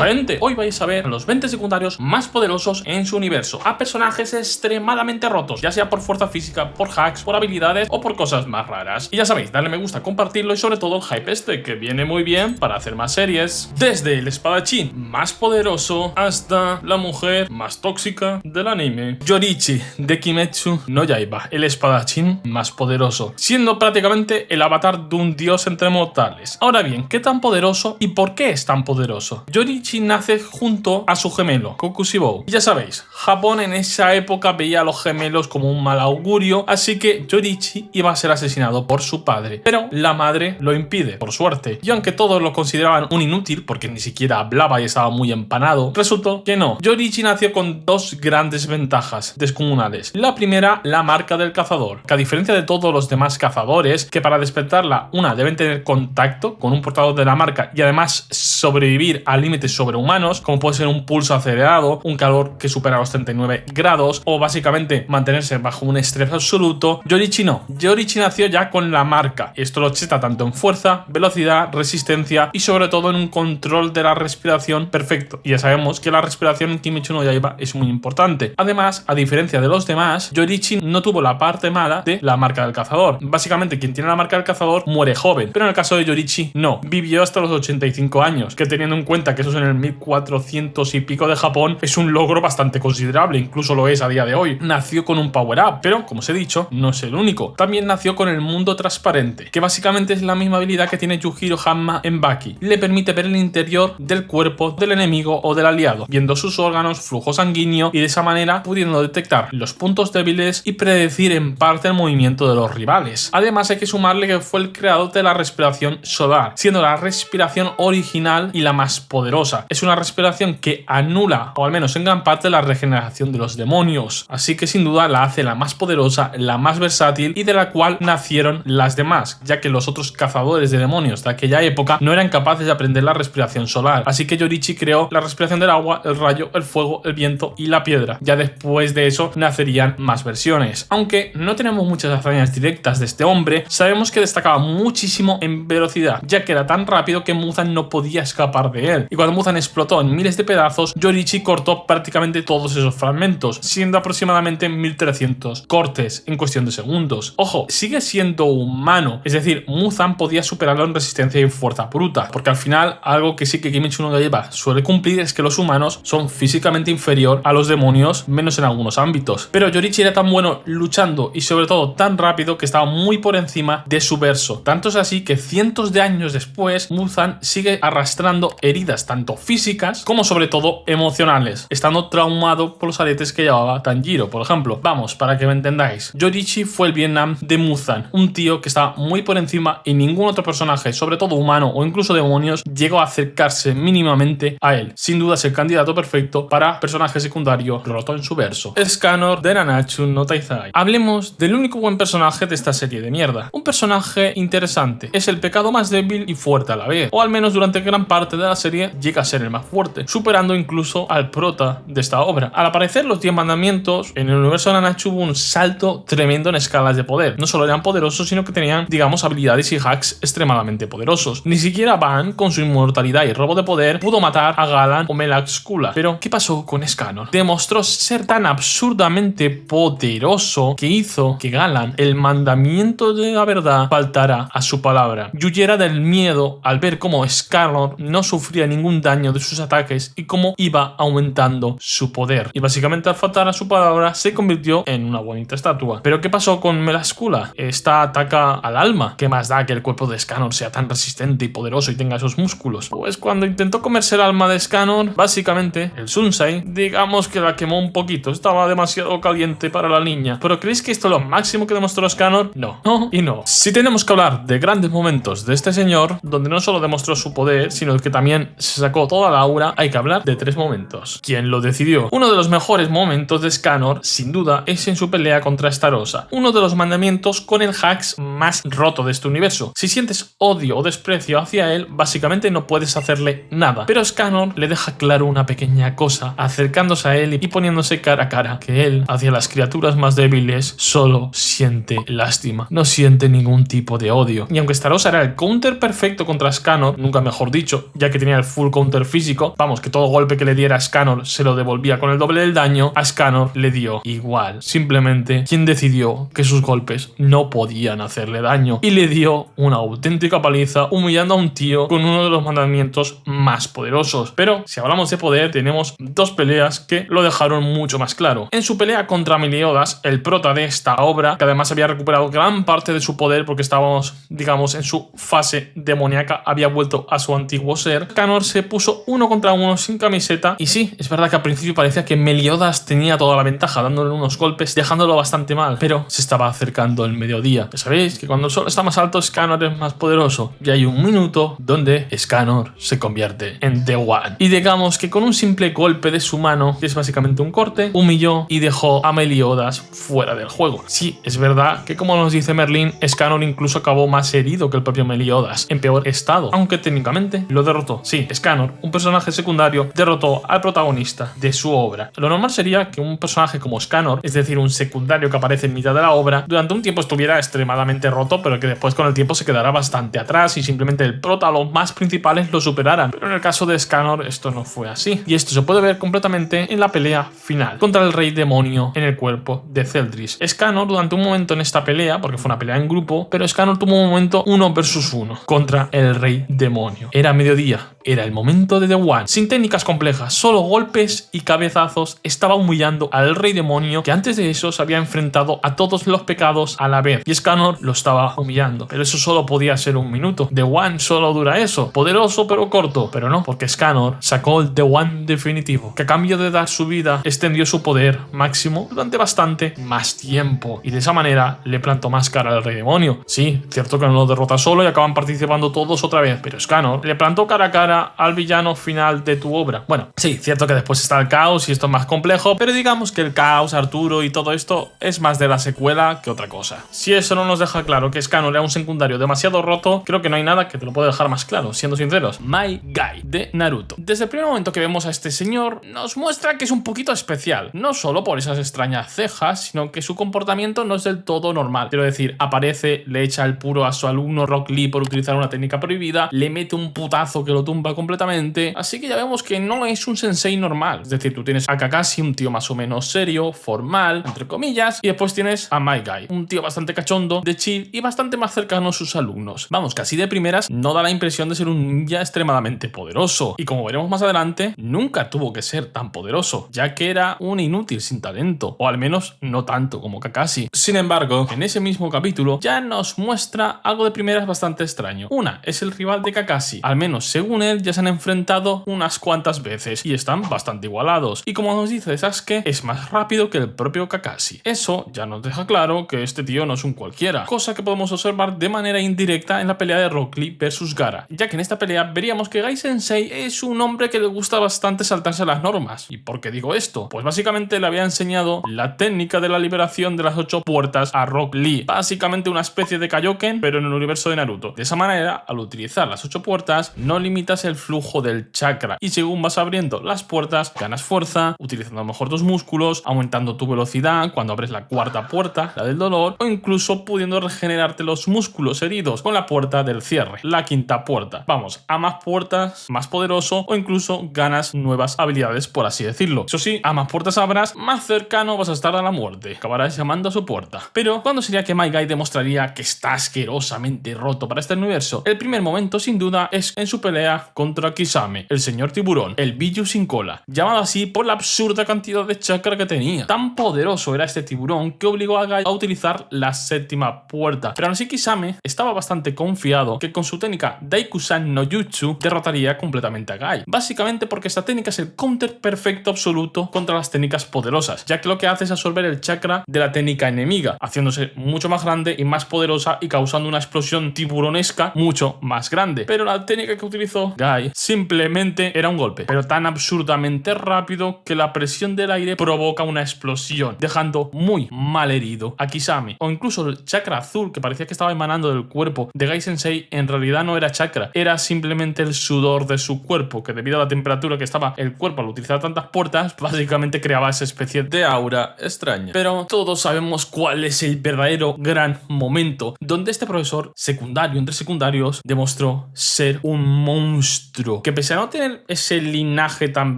Gente, hoy vais a ver a los 20 secundarios más poderosos en su universo, a personajes extremadamente rotos, ya sea por fuerza física, por hacks, por habilidades o por cosas más raras. Y ya sabéis, darle me gusta, compartirlo y sobre todo el hype este, que viene muy bien para hacer más series. Desde el espadachín más poderoso hasta la mujer más tóxica del anime. Yoriichi de Kimetsu no Yaiba, el espadachín más poderoso, siendo prácticamente el avatar de un dios entre mortales. Ahora bien, ¿qué tan poderoso y por qué es tan poderoso? Yoriichi nace junto a su gemelo, Kokushibou. Y ya sabéis, Japón en esa época veía a los gemelos como un mal augurio, así que Yoriichi iba a ser asesinado por su padre. Pero la madre lo impide, por suerte. Y aunque todos lo consideraban un inútil, porque ni siquiera hablaba y estaba muy empanado, resultó que no. Yoriichi nació con dos grandes ventajas descomunales. La primera, la marca del cazador, que a diferencia de todos los demás cazadores, que para despertarla, deben tener contacto con un portador de la marca y además sobrevivir a límites sobrehumanos, como puede ser un pulso acelerado, un calor que supera los 39 grados o básicamente mantenerse bajo un estrés absoluto. Yoriichi no. Yoriichi nació ya con la marca. Esto lo cheta tanto en fuerza, velocidad, resistencia y sobre todo en un control de la respiración perfecto. Y ya sabemos que la respiración en Kimetsu no Yaiba es muy importante. Además, a diferencia de los demás, Yoriichi no tuvo la parte mala de la marca del cazador. Básicamente, quien tiene la marca del cazador muere joven, pero en el caso de Yoriichi no. Vivió hasta los 85 años, que teniendo en cuenta que eso es en el 1400 y pico de Japón, es un logro bastante considerable, incluso lo es a día de hoy. Nació con un power up, pero como os he dicho, no es el único. También nació con el mundo transparente, que básicamente es la misma habilidad que tiene Yujiro Hanma en Baki. Le permite ver el interior del cuerpo del enemigo o del aliado, viendo sus órganos, flujo sanguíneo y de esa manera pudiendo detectar los puntos débiles y predecir en parte el movimiento de los rivales. Además hay que sumarle que fue el creador de la respiración solar, siendo la respiración original y la más poderosa. Es una respiración que anula, o al menos en gran parte, la regeneración de los demonios, así que sin duda la hace la más poderosa, la más versátil y de la cual nacieron las demás, ya que los otros cazadores de demonios de aquella época no eran capaces de aprender la respiración solar, así que Yoriichi creó la respiración del agua, el rayo, el fuego, el viento y la piedra. Ya después de eso nacerían más versiones. Aunque no tenemos muchas hazañas directas de este hombre, sabemos que destacaba muchísimo en velocidad, ya que era tan rápido que Muzan no podía escapar de él. Y cuando Muzan explotó en miles de pedazos, Yoriichi cortó prácticamente todos esos fragmentos, siendo aproximadamente 1300 cortes en cuestión de segundos. Ojo, sigue siendo humano, es decir, Muzan podía superarlo en resistencia y en fuerza bruta, porque al final algo que sí que Kimetsu no Yaiba suele cumplir es que los humanos son físicamente inferior a los demonios, menos en algunos ámbitos. Pero Yoriichi era tan bueno luchando y sobre todo tan rápido que estaba muy por encima de su verso. Tanto es así que cientos de años después, Muzan sigue arrastrando heridas tanto físicas como sobre todo emocionales, estando traumado por los aretes que llevaba Tanjiro, por ejemplo. Vamos, para que me entendáis, Yoriichi fue el Vietnam de Muzan, un tío que estaba muy por encima y ningún otro personaje, sobre todo humano o incluso demonios, llegó a acercarse mínimamente a él. Sin duda es el candidato perfecto para personaje secundario roto en su verso. Scanor de Nanatsu no Taizai. Hablemos del único buen personaje de esta serie de mierda. Un personaje interesante. Es el pecado más débil y fuerte a la vez, o al menos durante gran parte de la serie llega a ser el más fuerte, superando incluso al prota de esta obra. Al aparecer los 10 mandamientos, en el universo de Nanatsu hubo un salto tremendo en escalas de poder. No solo eran poderosos, sino que tenían, digamos, habilidades y hacks extremadamente poderosos. Ni siquiera Ban, con su inmortalidad y robo de poder, pudo matar a Galan o Melax Kula. Pero, ¿qué pasó con Scanor? Demostró ser tan absurdamente poderoso que hizo que Galan, el mandamiento de la verdad, faltara a su palabra y huyera del miedo al ver cómo Scanor no sufría ningún daño de sus ataques y cómo iba aumentando su poder. Y básicamente al faltar a su palabra se convirtió en una bonita estatua. Pero ¿qué pasó con Melax Kula? Esta ataca al alma. ¿Qué más da que el cuerpo de Scanor sea tan resistente y poderoso y tenga esos músculos? Pues cuando intentó comerse el alma de Scanor, básicamente el Sunsai, digamos que la quemó un poquito. Estaba demasiado caliente para la niña. ¿Pero creéis que esto es lo máximo que demostró Scanor? No. No y no. Si tenemos que hablar de grandes momentos de este señor, donde no solo demostró su poder, sino que también se sacó toda la aura, hay que hablar de 3 momentos. ¿Quién lo decidió? Uno de los mejores momentos de Scanor, sin duda, es en su pelea contra Starossa. Uno de los mandamientos con el hacks más roto de este universo. Si sientes odio o desprecio hacia él, básicamente no puedes hacerle nada. Pero Scanor le deja claro una pequeña cosa, acercándose a él y poniéndose cara a cara, que él, hacia las criaturas más débiles, solo siente lástima. No siente ningún tipo de odio. Y aunque Starossa era el counter perfecto contra Scanor, nunca mejor dicho, ya que tenía el full counter counter físico, vamos, que todo golpe que le diera a Scanor se lo devolvía con el doble del daño, a Scanor le dio igual. Simplemente, quien decidió que sus golpes no podían hacerle daño y le dio una auténtica paliza, humillando a un tío con uno de los mandamientos más poderosos. Pero si hablamos de poder, tenemos dos peleas que lo dejaron mucho más claro. En su pelea contra Meliodas, el prota de esta obra, que además había recuperado gran parte de su poder porque estábamos, digamos, en su fase demoníaca, había vuelto a su antiguo ser, Scanor se puso 1 contra 1 sin camiseta y sí, es verdad que al principio parecía que Meliodas tenía toda la ventaja, dándole unos golpes, dejándolo bastante mal, pero se estaba acercando el mediodía. Ya sabéis que cuando el sol está más alto, Scanor es más poderoso y hay un minuto donde Scanor se convierte en The One. Y digamos que con un simple golpe de su mano, que es básicamente un corte, humilló y dejó a Meliodas fuera del juego. Sí, es verdad que como nos dice Merlín, Scanor incluso acabó más herido que el propio Meliodas, en peor estado, aunque técnicamente lo derrotó. Sí, Scanor, un personaje secundario, derrotó al protagonista de su obra. Lo normal sería que un personaje como Scanor, es decir, un secundario que aparece en mitad de la obra, durante un tiempo estuviera extremadamente roto, pero que después con el tiempo se quedará bastante atrás y simplemente el prota, los más principales, lo superaran. Pero en el caso de Scanor esto no fue así, y esto se puede ver completamente en la pelea final contra el rey demonio en el cuerpo de Zeldris. Scanor durante un momento en esta pelea, porque fue una pelea en grupo, pero Scanor tuvo un momento 1 versus 1 contra el rey demonio. Era mediodía, era el momento de The One. Sin técnicas complejas, solo golpes y cabezazos, estaba humillando al rey demonio, que antes de eso se había enfrentado a todos los pecados a la vez, y Scanor lo estaba humillando. Pero eso solo podía ser un minuto. The One solo dura eso, poderoso pero corto. Pero no, porque Scanor sacó el The One definitivo, que a cambio de dar su vida, extendió su poder máximo durante bastante más tiempo, y de esa manera le plantó más cara al rey demonio. Sí, cierto que no lo derrota solo y acaban participando todos otra vez, pero Scanor le plantó cara a cara al villano final de tu obra. Bueno, sí, cierto que después está el caos y esto es más complejo, pero digamos que el caos, Arturo y todo esto es más de la secuela que otra cosa. Si eso no nos deja claro que Scanor era un secundario demasiado roto, creo que no hay nada que te lo pueda dejar más claro, siendo sinceros. My Guy de Naruto. Desde el primer momento que vemos a este señor, nos muestra que es un poquito especial, no solo por esas extrañas cejas, sino que su comportamiento no es del todo normal. Quiero decir, aparece, le echa el puro a su alumno Rock Lee por utilizar una técnica prohibida, le mete un putazo que lo tumba completamente, así que ya vemos que no es un sensei normal. Es decir, tú tienes a Kakashi, un tío más o menos serio, formal, entre comillas, y después tienes a My Guy, un tío bastante cachondo, de chill y bastante más cercano a sus alumnos. Vamos, que así de primeras no da la impresión de ser un ninja extremadamente poderoso, y como veremos más adelante, nunca tuvo que ser tan poderoso, ya que era un inútil sin talento, o al menos no tanto como Kakashi. Sin embargo, en ese mismo capítulo ya nos muestra algo de primeras bastante extraño. Una, es el rival de Kakashi, al menos según él ya se han enfrentado unas cuantas veces y están bastante igualados, y como nos dice Sasuke, es más rápido que el propio Kakashi. Eso ya nos deja claro que este tío no es un cualquiera, cosa que podemos observar de manera indirecta en la pelea de Rock Lee versus Gaara, ya que en esta pelea veríamos que Gai Sensei es un hombre que le gusta bastante saltarse las normas. ¿Y por qué digo esto? Pues básicamente le había enseñado la técnica de la liberación de las 8 puertas a Rock Lee, básicamente una especie de Kaioken pero en el universo de Naruto. De esa manera, al utilizar las 8 puertas, no limitas el flujo del chakra, y según vas abriendo las puertas, ganas fuerza, utilizando a lo mejor tus músculos, aumentando tu velocidad cuando abres la 4ª puerta, la del dolor, o incluso pudiendo regenerarte los músculos heridos con la puerta del cierre, la 5ª puerta. Vamos, a más puertas, más poderoso, o incluso ganas nuevas habilidades, por así decirlo. Eso sí, a más puertas abras, más cercano vas a estar a la muerte. Acabarás llamando a su puerta. Pero, ¿cuándo sería que My Guy demostraría que está asquerosamente roto para este universo? El primer momento, sin duda, es en su pelea contra Kisame, el señor tiburón, el Biju sin cola, llamado así por la absurda cantidad de chakra que tenía. Tan poderoso era este tiburón que obligó a Guy a utilizar la 7ª puerta. Pero aún así Kisame estaba bastante confiado que con su técnica Daikusan no Jutsu derrotaría completamente a Guy. Básicamente porque esta técnica es el counter perfecto absoluto contra las técnicas poderosas, ya que lo que hace es absorber el chakra de la técnica enemiga, haciéndose mucho más grande y más poderosa y causando una explosión tiburonesca mucho más grande. Pero la técnica que utilizó Guy simplemente era un golpe, pero tan absurdamente rápido que la presión del aire provoca una explosión, dejando muy mal herido a Kisame. O incluso el chakra azul que parecía que estaba emanando del cuerpo de Gai Sensei en realidad no era chakra, era simplemente el sudor de su cuerpo, que debido a la temperatura que estaba el cuerpo al utilizar tantas puertas, básicamente creaba esa especie de aura extraña. Pero todos sabemos cuál es el verdadero gran momento donde este profesor secundario entre secundarios demostró ser un monstruo Kuro, que pese a no tener ese linaje tan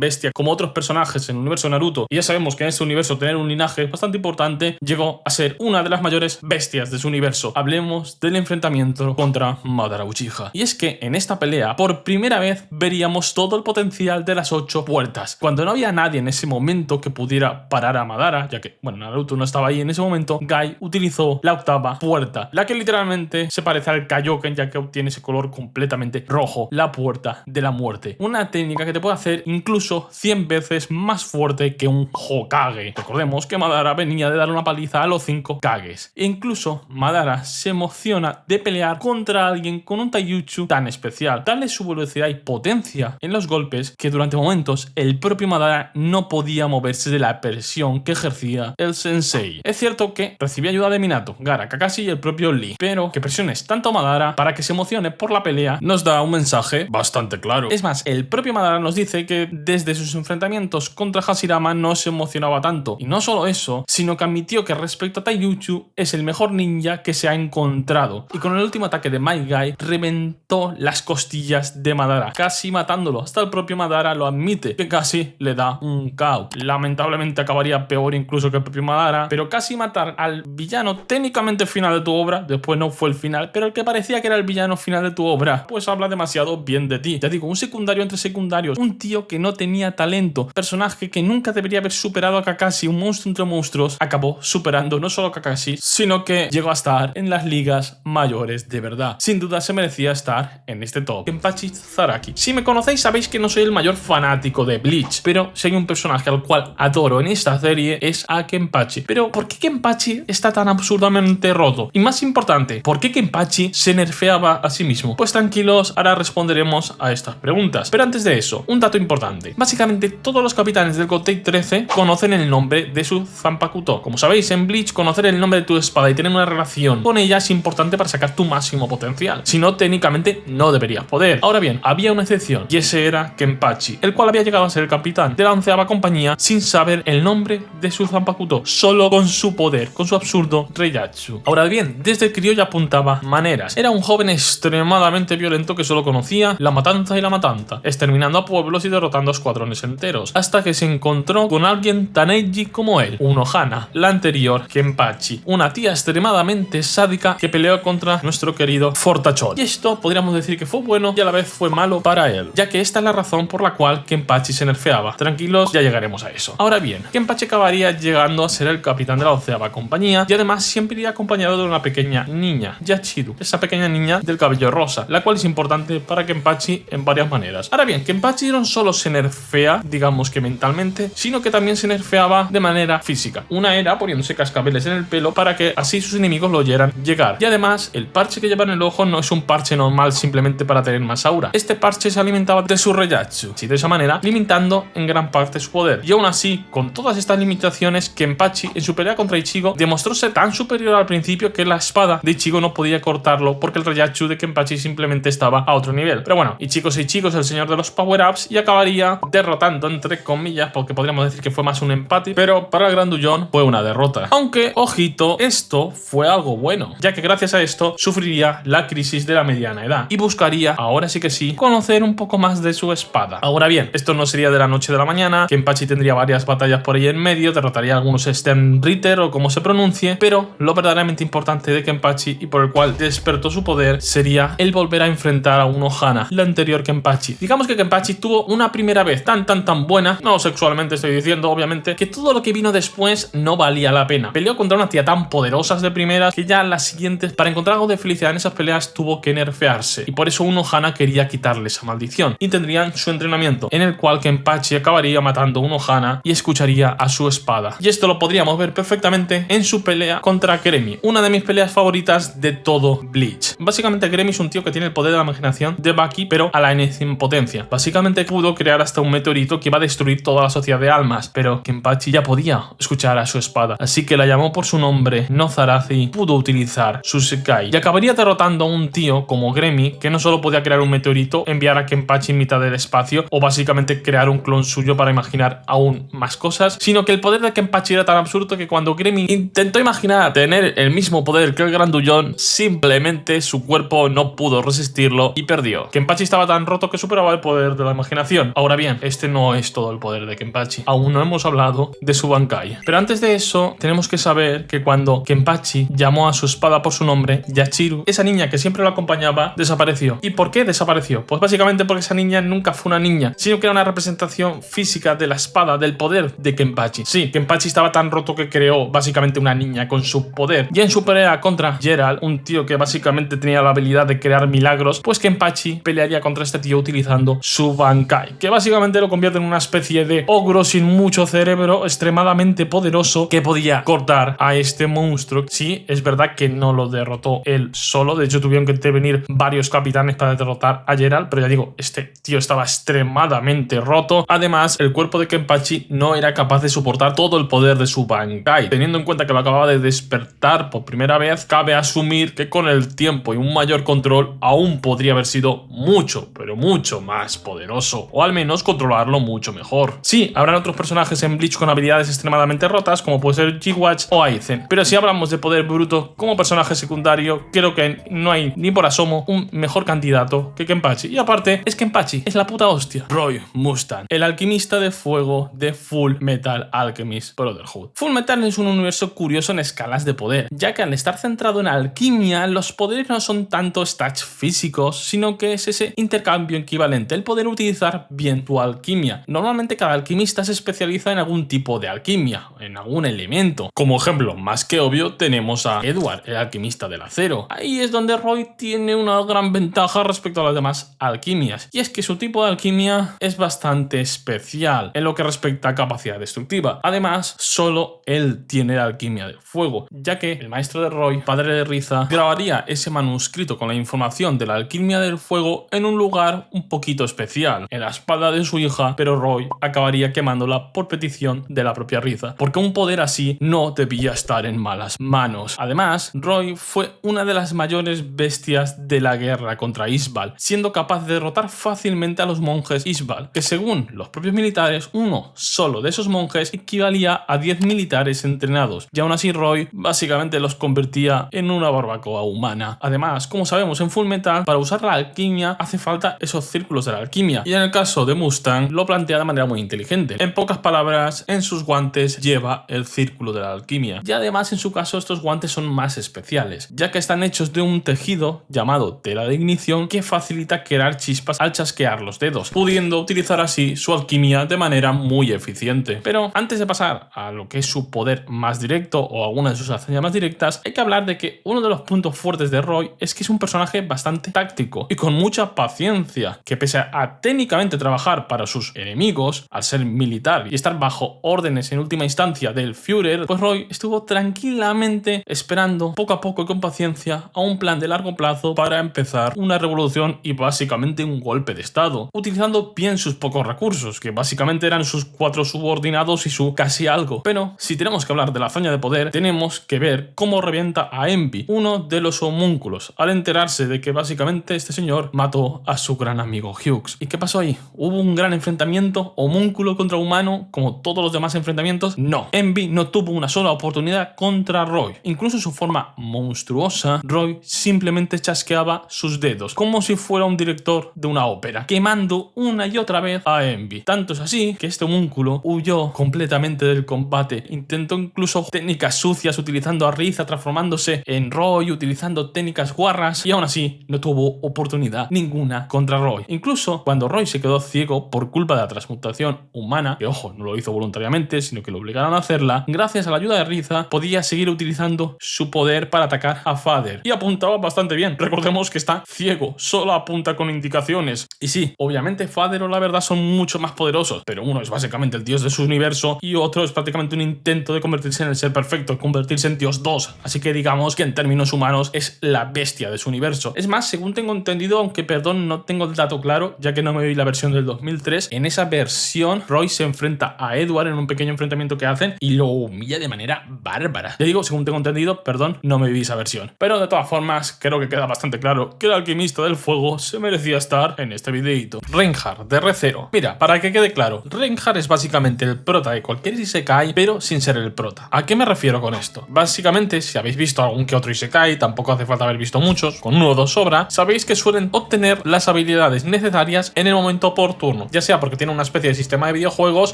bestia como otros personajes en el universo de Naruto, y ya sabemos que en ese universo tener un linaje es bastante importante, llegó a ser una de las mayores bestias de su universo. Hablemos del enfrentamiento contra Madara Uchiha. Y es que en esta pelea, por primera vez, veríamos todo el potencial de las 8 puertas. Cuando no había nadie en ese momento que pudiera parar a Madara, ya que, bueno, Naruto no estaba ahí en ese momento, Guy utilizó la 8ª puerta, la que literalmente se parece al Kaioken, ya que obtiene ese color completamente rojo, la puerta de la muerte. Una técnica que te puede hacer incluso 100 veces más fuerte que un Hokage. Recordemos que Madara venía de dar una paliza a los 5 Kages. E incluso Madara se emociona de pelear contra alguien con un taijutsu tan especial. Darle su velocidad y potencia en los golpes que durante momentos el propio Madara no podía moverse de la presión que ejercía el sensei. Es cierto que recibía ayuda de Minato, Gaara, Kakashi y el propio Lee, pero que presiones tanto a Madara para que se emocione por la pelea nos da un mensaje bastante claro. Es más, el propio Madara nos dice que desde sus enfrentamientos contra Hashirama no se emocionaba tanto. Y no solo eso, sino que admitió que respecto a taijutsu es el mejor ninja que se ha encontrado. Y con el último ataque de Might Guy reventó las costillas de Madara, casi matándolo. Hasta el propio Madara lo admite, que casi le da un KO. Lamentablemente acabaría peor incluso que el propio Madara, pero casi matar al villano técnicamente final de tu obra, después no fue el final, pero el que parecía que era el villano final de tu obra, pues habla demasiado bien de ti. Ya digo, un secundario entre secundarios, un tío que no tenía talento, personaje que nunca debería haber superado a Kakashi, un monstruo entre monstruos, acabó superando no solo a Kakashi, sino que llegó a estar en las ligas mayores de verdad. Sin duda se merecía estar en este top. Kenpachi Zaraki. Si me conocéis sabéis que no soy el mayor fanático de Bleach, pero si hay un personaje al cual adoro en esta serie es a Kenpachi. Pero ¿por qué Kenpachi está tan absurdamente roto? Y más importante, ¿por qué Kenpachi se nerfeaba a sí mismo? Pues tranquilos, ahora responderemos a estas preguntas. Pero antes de eso, un dato importante. Básicamente todos los capitanes del Gotei 13 conocen el nombre de su Zanpakuto. Como sabéis, en Bleach conocer el nombre de tu espada y tener una relación con ella es importante para sacar tu máximo potencial. Si no, técnicamente no deberías poder. Ahora bien, había una excepción y ese era Kenpachi, el cual había llegado a ser el capitán de la 11ª compañía sin saber el nombre de su Zanpakuto, solo con su poder, con su absurdo Reijatsu. Ahora bien, desde el crío ya apuntaba maneras. Era un joven extremadamente violento que solo conocía la matanza y la matanza, exterminando a pueblos y derrotando a escuadrones enteros, hasta que se encontró con alguien tan edgy como él, Unohana, la anterior Kenpachi, una tía extremadamente sádica que peleó contra nuestro querido Fortachon. Y esto podríamos decir que fue bueno y a la vez fue malo para él, ya que esta es la razón por la cual Kenpachi se nerfeaba. Tranquilos, ya llegaremos a eso. Ahora bien, Kenpachi acabaría llegando a ser el capitán de la 11ª compañía y además siempre iría acompañado de una pequeña niña, Yachiru, esa pequeña niña del cabello rosa, la cual es importante para Kenpachi en varias maneras. Ahora bien, Kenpachi no solo se nerfea, digamos que mentalmente, sino que también se nerfeaba de manera física. Una era poniéndose cascabeles en el pelo para que así sus enemigos lo oyeran llegar. Y además, el parche que lleva en el ojo no es un parche normal simplemente para tener más aura. Este parche se alimentaba de su Reijatsu, y de esa manera limitando en gran parte su poder. Y aún así, con todas estas limitaciones, Kenpachi en su pelea contra Ichigo demostró ser tan superior al principio que la espada de Ichigo no podía cortarlo porque el Reijatsu de Kenpachi simplemente estaba a otro nivel. Pero bueno, Ichigo es el señor de los power-ups y acabaría derrotando entre comillas, porque podríamos decir que fue más un empate, pero para el Grandullón fue una derrota. Aunque, ojito, esto fue algo bueno, ya que gracias a esto sufriría la crisis de la mediana edad y buscaría, ahora sí que sí, conocer un poco más de su espada. Ahora bien, esto no sería de la noche a la mañana, Kenpachi tendría varias batallas por ahí en medio, derrotaría a algunos Sten Ritter o como se pronuncie, pero lo verdaderamente importante de Kenpachi y por el cual despertó su poder sería el volver a enfrentar a Unohana, la anterior Kenpachi. Digamos que Kenpachi tuvo una primera vez tan buena, no sexualmente estoy diciendo obviamente, que todo lo que vino después no valía la pena. Peleó contra una tía tan poderosa de primeras que ya las siguientes, para encontrar algo de felicidad en esas peleas, tuvo que nerfearse y por eso Unohana quería quitarle esa maldición y tendrían su entrenamiento en el cual Kenpachi acabaría matando a Unohana y escucharía a su espada. Y esto lo podríamos ver perfectamente en su pelea contra Gremi, una de mis peleas favoritas de todo Bleach. Básicamente Gremi es un tío que tiene el poder de la imaginación de Baki pero a la enésima potencia. Básicamente pudo crear hasta un meteorito que iba a destruir toda la sociedad de almas, pero Kenpachi ya podía escuchar a su espada, así que la llamó por su nombre, no Zarazi, pudo utilizar su Sekai y acabaría derrotando a un tío como Gremi que no solo podía crear un meteorito, enviar a Kenpachi en mitad del espacio o básicamente crear un clon suyo para imaginar aún más cosas, sino que el poder de Kenpachi era tan absurdo que cuando Gremi intentó imaginar tener el mismo poder que el Grandullón, simplemente su cuerpo no pudo resistirlo y perdió. Kenpachi estaba tan tan roto que superaba el poder de la imaginación. Ahora bien, este no es todo el poder de Kenpachi. Aún no hemos hablado de su Bankai. Pero antes de eso, tenemos que saber que cuando Kenpachi llamó a su espada por su nombre, Yachiru, esa niña que siempre lo acompañaba, desapareció. ¿Y por qué desapareció? Pues básicamente porque esa niña nunca fue una niña, sino que era una representación física de la espada, del poder de Kenpachi. Sí, Kenpachi estaba tan roto que creó básicamente una niña con su poder. Y en su pelea contra Gerald, un tío que básicamente tenía la habilidad de crear milagros, pues Kenpachi pelearía contra este tío utilizando su Bankai, que básicamente lo convierte en una especie de ogro sin mucho cerebro, extremadamente poderoso, que podía cortar a este monstruo. Sí, es verdad que no lo derrotó él solo, de hecho tuvieron que intervenir varios capitanes para derrotar a Gerald, pero ya digo, este tío estaba extremadamente roto. Además, el cuerpo de Kenpachi no era capaz de soportar todo el poder de su Bankai. Teniendo en cuenta que lo acababa de despertar por primera vez, cabe asumir que con el tiempo y un mayor control aún podría haber sido mucho, pero mucho más poderoso, o al menos controlarlo mucho mejor. Sí, habrán otros personajes en Bleach con habilidades extremadamente rotas, como puede ser G-Watch o Aizen, pero si hablamos de poder bruto como personaje secundario, creo que no hay ni por asomo un mejor candidato que Kenpachi. Y aparte, es Kenpachi, es la puta hostia. Roy Mustang, el alquimista de fuego de Full Metal Alchemist Brotherhood. Full Metal es un universo curioso en escalas de poder, ya que al estar centrado en alquimia, los poderes no son tanto stats físicos, sino que es ese intercambio equivalente, el poder utilizar bien tu alquimia. Normalmente cada alquimista se especializa en algún tipo de alquimia, en algún elemento. Como ejemplo más que obvio tenemos a Edward, el alquimista del acero. Ahí es donde Roy tiene una gran ventaja respecto a las demás alquimias, y es que su tipo de alquimia es bastante especial en lo que respecta a capacidad destructiva. Además, solo él tiene la alquimia del fuego, ya que el maestro de Roy, padre de Riza, grabaría ese manuscrito con la información de la alquimia del fuego en un lugar un poquito especial, en la espalda de su hija, pero Roy acabaría quemándola por petición de la propia Riza, porque un poder así no debía estar en malas manos. Además, Roy fue una de las mayores bestias de la guerra contra Isbal, siendo capaz de derrotar fácilmente a los monjes Isbal, que según los propios militares, uno solo de esos monjes equivalía a 10 militares entrenados, y aún así Roy básicamente los convertía en una barbacoa humana. Además, como sabemos en Fullmetal, para usar la alquimia hace falta esos círculos de la alquimia, y en el caso de Mustang lo plantea de manera muy inteligente. En pocas palabras, en sus guantes lleva el círculo de la alquimia, y además en su caso estos guantes son más especiales, ya que están hechos de un tejido llamado tela de ignición que facilita crear chispas al chasquear los dedos, pudiendo utilizar así su alquimia de manera muy eficiente. Pero antes de pasar a lo que es su poder más directo o alguna de sus hazañas más directas, hay que hablar de que uno de los puntos fuertes de Roy es que es un personaje bastante táctico y con mucha paciencia, que pese a técnicamente trabajar para sus enemigos, al ser militar y estar bajo órdenes en última instancia del Führer, pues Roy estuvo tranquilamente esperando poco a poco y con paciencia a un plan de largo plazo para empezar una revolución y básicamente un golpe de estado, utilizando bien sus pocos recursos, que básicamente eran sus 4 subordinados y su casi algo. Pero si tenemos que hablar de la hazaña de poder, tenemos que ver cómo revienta a Envy, uno de los homúnculos, al enterarse de que básicamente este señor mató a su gran amigo Hughes. ¿Y qué pasó ahí? ¿Hubo un gran enfrentamiento homúnculo contra humano como todos los demás enfrentamientos? No. Envy no tuvo una sola oportunidad contra Roy. Incluso en su forma monstruosa, Roy simplemente chasqueaba sus dedos, como si fuera un director de una ópera, quemando una y otra vez a Envy. Tanto es así que este homúnculo huyó completamente del combate, intentó incluso técnicas sucias utilizando a Riza, transformándose en Roy, utilizando técnicas guarras, y aún así no tuvo oportunidad ninguna contra Roy. Incluso cuando Roy se quedó ciego por culpa de la transmutación humana, que ojo, no lo hizo voluntariamente, sino que lo obligaron a hacerla, gracias a la ayuda de Riza podía seguir utilizando su poder para atacar a Father, y apuntaba bastante bien. Recordemos que está ciego, solo apunta con indicaciones. Y sí, obviamente Father o la verdad son mucho más poderosos, pero uno es básicamente el dios de su universo y otro es prácticamente un intento de convertirse en el ser perfecto, convertirse en Dios 2, así que digamos que en términos humanos es la bestia de su universo. Es más, según tengo entendido, aunque perdón no tengo el dato claro, ya que no me vi la versión del 2003, en esa versión Roy se enfrenta a Edward en un pequeño enfrentamiento que hacen y lo humilla de manera bárbara. Ya digo, según tengo entendido, perdón, no me vi esa versión, pero de todas formas creo que queda bastante claro que el alquimista del fuego se merecía estar en este videito. Reinhardt de Re:Zero. Mira, para que quede claro, Reinhardt es básicamente el prota de cualquier isekai, pero sin ser el prota. ¿A qué me refiero con esto? Básicamente, si habéis visto algún que otro isekai, tampoco hace falta haber visto muchos, con uno o dos sobra, sabéis que suelen obtener las habilidades necesarias en el momento oportuno, ya sea porque tiene una especie de sistema de videojuegos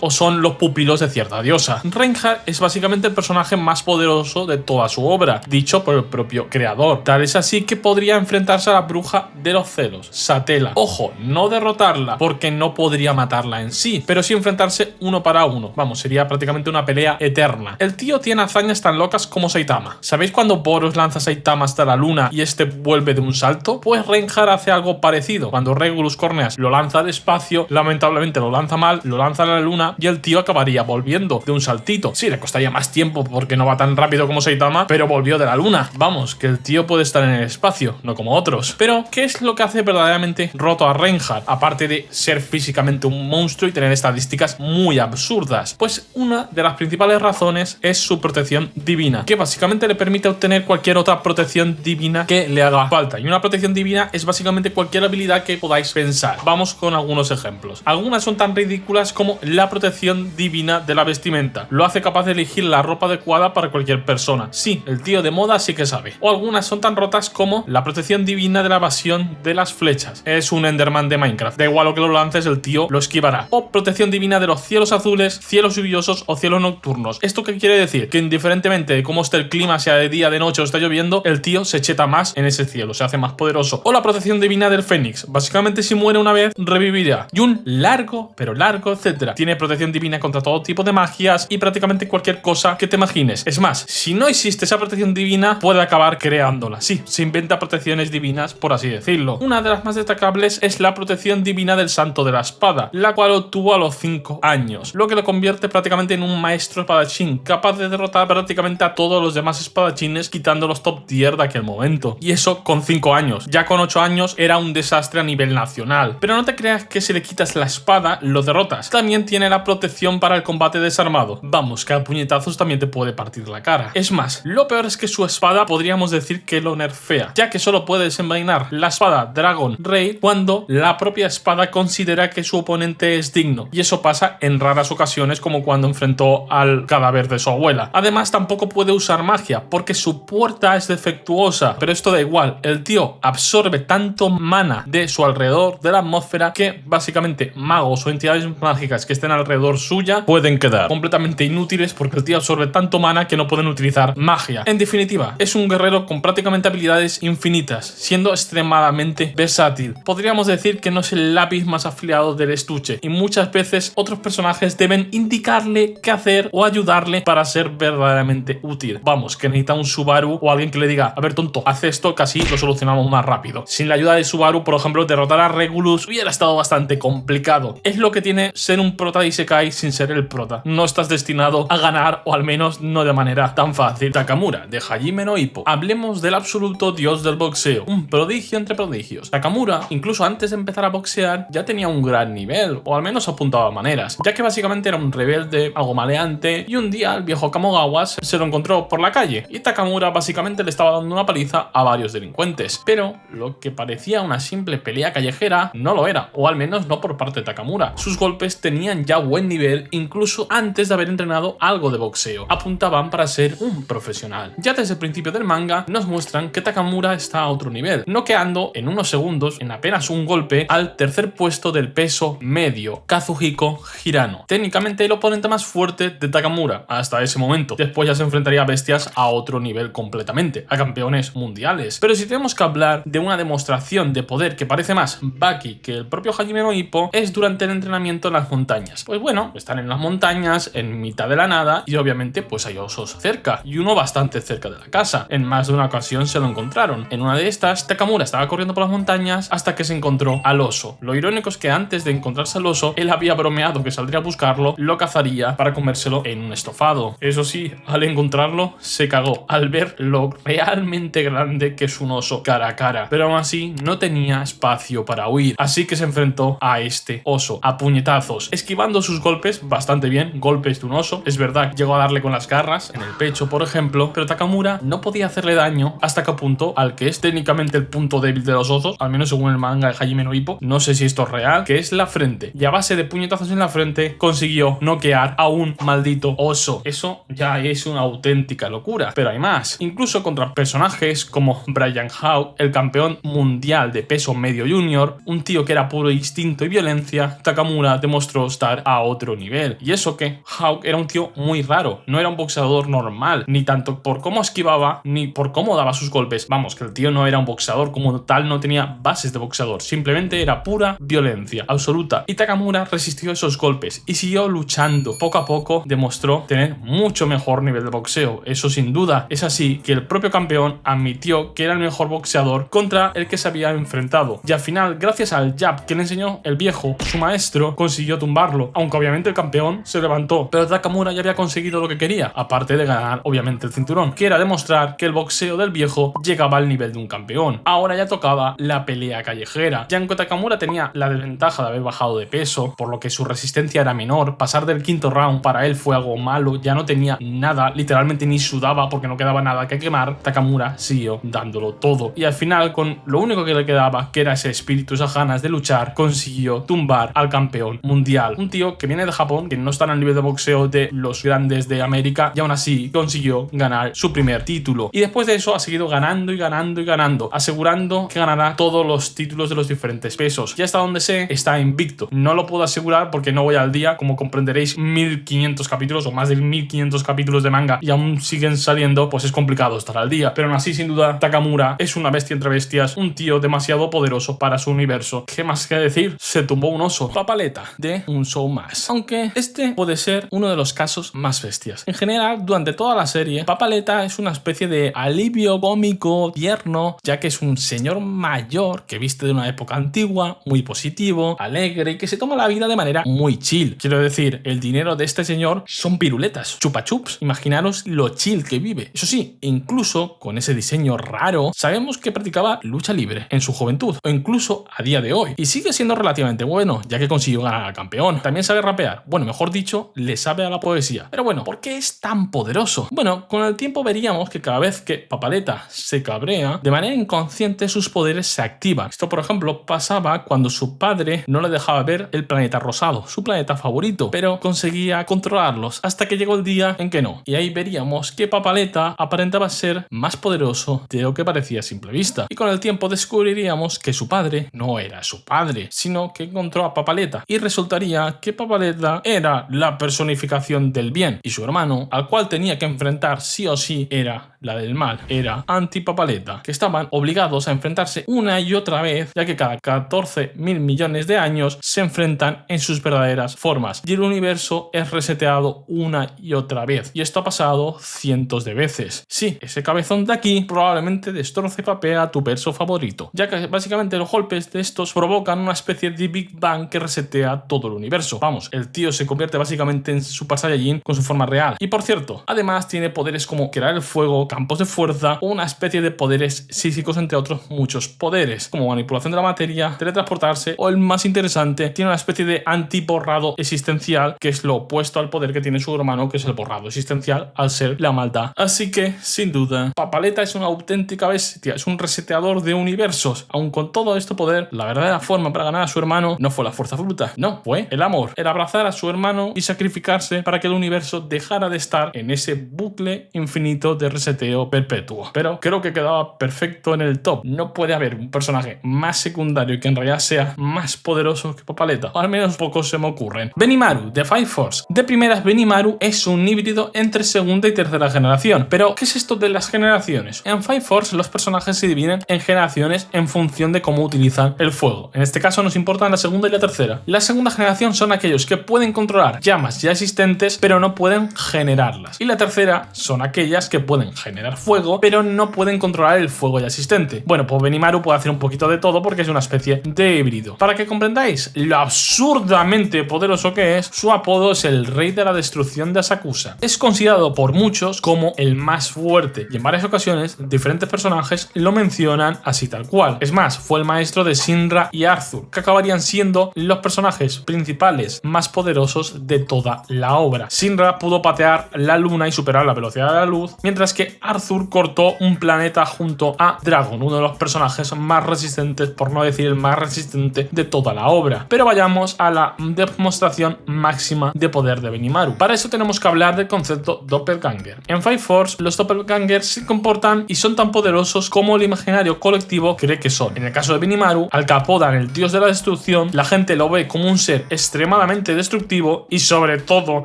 o son los pupilos de cierta diosa. Reinhardt es básicamente el personaje más poderoso de toda su obra, dicho por el propio creador. Tal es así que podría enfrentarse a la bruja de los celos, Satela. Ojo, no derrotarla, porque no podría matarla en sí, pero sí enfrentarse uno para uno. Vamos, sería prácticamente una pelea eterna. El tío tiene hazañas tan locas como Saitama. ¿Sabéis cuando Boros lanza a Saitama hasta la luna y este vuelve de un salto? Pues Reinhardt hace algo parecido. Cuando Regulus Corneas lo lanza al espacio, lamentablemente lo lanza mal, lo lanza a la luna y el tío acabaría volviendo de un saltito. Sí, le costaría más tiempo porque no va tan rápido como Saitama, pero volvió de la luna. Vamos, que el tío puede estar en el espacio, no como otros. Pero, ¿qué es lo que hace verdaderamente roto a Reinhardt? Aparte de ser físicamente un monstruo y tener estadísticas muy absurdas. Pues una de las principales razones es su protección divina, que básicamente le permite obtener cualquier otra protección divina que le haga falta. Y una protección divina es básicamente cualquier habilidad que podáis pensar. Vamos con algunos ejemplos. Algunas son tan ridículas como la protección divina de la vestimenta. Lo hace capaz de elegir la ropa adecuada para cualquier persona. Sí, el tío de moda sí que sabe. O algunas son tan rotas como la protección divina de la evasión de las flechas. Es un Enderman de Minecraft. Da igual lo que lo lances, el tío lo esquivará. O protección divina de los cielos azules, cielos lluviosos o cielos nocturnos. ¿Esto qué quiere decir? Que indiferentemente de cómo esté el clima, sea de día, de noche o está lloviendo, el tío se cheta más en ese cielo, se hace más poderoso. O la protección divina del Fénix. Básicamente, si muere una vez, revivirá. Y un largo, pero largo, etcétera. Tiene protección divina contra todo tipo de magias y prácticamente cualquier cosa que te imagines. Es más, si no existe esa protección divina, puede acabar creándola. Sí, se inventa protecciones divinas, por así decirlo. Una de las más destacables es la protección divina del Santo de la Espada, la cual obtuvo a los 5 años, lo que lo convierte prácticamente en un maestro espadachín, capaz de derrotar prácticamente a todos los demás espadachines, quitando los top tier de aquel momento. Y eso con 5 años. Ya con 8 años era un desastre a nivel nacional. Pero no te creas que si le quitas la espada, lo derrotas. También tiene la protección para el combate desarmado. Vamos, que a puñetazos también te puede partir la cara. Es más, lo peor es que su espada podríamos decir que lo nerfea, ya que solo puede desenvainar la espada Dragon Raid cuando la propia espada considera que su oponente es digno. Y eso pasa en raras ocasiones, como cuando enfrentó al cadáver de su abuela. Además, tampoco puede usar magia, porque su puerta es defectuosa. Pero esto da igual, el tío absorbe tanto mana de su alrededor, de la atmósfera, que básicamente magos o entidades mágicas que estén alrededor suya pueden quedar completamente inútiles porque el tío absorbe tanto mana que no pueden utilizar magia. En definitiva, es un guerrero con prácticamente habilidades infinitas, siendo extremadamente versátil. Podríamos decir que no es el lápiz más afilado del estuche y muchas veces otros personajes deben indicarle qué hacer o ayudarle para ser verdaderamente útil. Vamos, que necesita un Subaru o alguien que le diga: a ver, tonto, haz esto, que así lo solucionamos más rápido. Sin la ayuda de Subaru, por ejemplo, derrotar a Regulus hubiera estado bastante complicado. Es lo que tiene ser un prota de Isekai sin ser el prota. No estás destinado a ganar, o al menos no de manera tan fácil. Takamura, de Hajime no Ippo. Hablemos del absoluto dios del boxeo, un prodigio entre prodigios. Takamura, incluso antes de empezar a boxear, ya tenía un gran nivel, o al menos apuntaba maneras, ya que básicamente era un rebelde, algo maleante, y un día el viejo Kamogawas se lo encontró por la calle, y Takamura básicamente le estaba dando una paliza a varios delincuentes. Pero lo que parecía una simple pelea callejera no lo era, o al menos no por parte de Takamura. Sus golpes tenían ya buen nivel, incluso antes de haber entrenado algo de boxeo. Apuntaban para ser un profesional. Ya desde el principio del manga nos muestran que Takamura está a otro nivel, noqueando en unos segundos, en apenas un golpe, al tercer puesto del peso medio, Kazuhiko Hirano, técnicamente el oponente más fuerte de Takamura hasta ese momento. Después ya se enfrentaría a bestias a otro nivel completamente, a campeones mundiales. Pero si tenemos que hablar de una demostración de poder que parece más Baki que el propio Hajime no Ippo, es durante el entrenamiento en las montañas. Pues bueno, están en las montañas, en mitad de la nada, y obviamente pues hay osos cerca, y uno bastante cerca de la casa. En más de una ocasión se lo encontraron. En una de estas, Takamura estaba corriendo por las montañas hasta que se encontró al oso. Lo irónico es que antes de encontrarse al oso, él había bromeado que saldría a buscarlo, lo cazaría para comérselo en un estofado. Eso sí, al encontrarlo, se cagó al ver lo realmente grande que es un oso cara a cara. Pero aún así, no tenía espacio para huir, así que se enfrentó a este oso a puñetazos, esquivando sus golpes bastante bien, golpes de un oso. Es verdad, llegó a darle con las garras, en el pecho por ejemplo, pero Takamura no podía hacerle daño hasta que apuntó al que es técnicamente el punto débil de los osos, al menos según el manga de Hajime no Ippo, no sé si esto es real, que es la frente, y a base de puñetazos en la frente consiguió noquear a un maldito oso. Eso ya es una auténtica locura, pero hay más. Incluso contra personajes como Brian Howe, el campeón mundial de peso medio medio junior, un tío que era puro instinto y violencia, Takamura demostró estar a otro nivel. Y eso que Hawk era un tío muy raro, no era un boxeador normal, ni tanto por cómo esquivaba, ni por cómo daba sus golpes. Vamos, que el tío no era un boxeador como tal, no tenía bases de boxeador, simplemente era pura violencia absoluta. Y Takamura resistió esos golpes y siguió luchando. Poco a poco demostró tener mucho mejor nivel de boxeo, eso sin duda. Es así que el propio campeón admitió que era el mejor boxeador contra el que se había enfrentado. Y al final, gracias al jab que le enseñó el viejo, su maestro, consiguió tumbarlo. Aunque obviamente el campeón se levantó, pero Takamura ya había conseguido lo que quería, aparte de ganar obviamente el cinturón, que era demostrar que el boxeo del viejo llegaba al nivel de un campeón. Ahora ya tocaba la pelea callejera. Y aunque Takamura tenía la desventaja de haber bajado de peso, por lo que su resistencia era menor, pasar del quinto round para él fue algo malo, ya no tenía nada, literalmente ni sudaba porque no quedaba nada que quemar. Takamura siguió dándolo todo y al final, con lo único que le quedaba, que era ese espíritu, esas ganas de luchar, consiguió tumbar al campeón mundial, un tío que viene de Japón, que no está al nivel de boxeo de los grandes de América, y aún así consiguió ganar su primer título. Y después de eso ha seguido ganando y ganando y ganando, asegurando que ganará todos los títulos de los diferentes pesos. Y hasta donde sé, está invicto. No lo puedo asegurar porque no voy al día, como comprenderéis, 1500 capítulos o más de 1500 capítulos de manga y aún siguen saliendo, pues es complicado estar al día. Pero aún así, sin duda, Takamura es una bestia entre bestias, un tío demasiado poderoso para su universo. ¿Qué más que decir? Se tumbó un oso. Papaleta de un show más. Aunque este puede ser uno de los casos más bestias. En general, durante toda la serie, Papaleta es una especie de alivio cómico, tierno, ya que es un señor mayor que viste de una época antigua, muy positivo, alegre y que se toma la vida de manera muy chill. Quiero decir, el dinero de este señor son piruletas, chupa chups. Imaginaros lo chill que vive. Eso sí, incluso con ese diseño raro, sabemos que practicaba lucha libre en su juventud, o incluso a día de hoy. Y sigue siendo relativamente bueno, ya que consiguió ganar al campeón. También sabe rapear. Bueno, mejor dicho, le sabe a la poesía. Pero bueno, ¿por qué es tan poderoso? Bueno, con el tiempo veríamos que cada vez que Papaleta se cabrea, de manera inconsciente sus poderes se activan. Esto, por ejemplo, pasaba cuando su padre no le dejaba ver el planeta rosado, su planeta favorito, pero conseguía controlarlos hasta que llegó el día en que no. Y ahí veríamos que Papaleta aparentaba ser más poderoso de lo que parecía a simple vista. Y con el tiempo descubriríamos que su padre no era su padre, sino que encontró a Papaleta. Y resultaría que Papaleta era la personificación del bien y su hermano, al cual tenía que enfrentar sí o sí, era la del mal, era Anti-Papaleta, que estaban obligados a enfrentarse una y otra vez, ya que cada 14.000 millones de años se enfrentan en sus verdaderas formas y el universo es reseteado una y otra vez. Y esto ha pasado cientos de veces. Sí, ese cabezón de aquí probablemente destroce y papea a tu verso favorito, ya que básicamente los golpes de estos provocan una especie de Big Bang que resetea todo el universo. Vamos, el tío se convierte básicamente en Super Saiyajin con su forma real. Y por cierto, además tiene poderes como crear el fuego, campos de fuerza o una especie de poderes psíquicos, entre otros muchos poderes, como manipulación de la materia, teletransportarse o el más interesante, tiene una especie de anti-borrado existencial, que es lo opuesto al poder que tiene su hermano, que es el borrado existencial, al ser la maldad. Así que, sin duda, Papaleta es una auténtica bestia, es un reseteador de universos. Aun con todo este poder, la verdadera forma para ganar a su hermano no fue la fuerza bruta, no, fue el amor, el abrazar a su hermano y sacrificarse para que el universo dejara de estar en ese bucle infinito de reseteo perpetuo. Pero creo que quedaba perfecto en el top. No puede haber un personaje más secundario que en realidad sea más poderoso que Papaleta, o al menos pocos se me ocurren. Benimaru de Fire Force. De primeras, Benimaru es un híbrido entre segunda y tercera generación. Pero, ¿qué es esto de las generaciones? En Fire Force los personajes se dividen en generaciones en función de cómo utilizan el fuego. En este caso nos importan la segunda y la tercera. La segunda generación son aquellos que pueden controlar llamas ya existentes, pero no pueden generarlas. Y la tercera son aquellas que pueden generar fuego, pero no pueden controlar el fuego ya existente. Bueno, pues Benimaru puede hacer un poquito de todo porque es una especie de híbrido. Para que comprendáis lo absurdamente poderoso que es, su apodo es el Rey de la Destrucción de Asakusa. Es considerado por muchos como el más fuerte y en varias ocasiones diferentes personajes lo mencionan así tal cual. Es más, fue el maestro de Shinra y Arthur, que acabarían siendo los personajes principales más poderosos de toda la obra. Shinra pudo patear la luna y superar la velocidad de la luz, mientras que que Arthur cortó un planeta junto a Dragon, uno de los personajes más resistentes, por no decir el más resistente de toda la obra. Pero vayamos a la demostración máxima de poder de Benimaru. Para eso tenemos que hablar del concepto Doppelganger. En Fire Force, los Doppelgangers se comportan y son tan poderosos como el imaginario colectivo cree que son. En el caso de Benimaru, al que apodan el dios de la destrucción, la gente lo ve como un ser extremadamente destructivo y sobre todo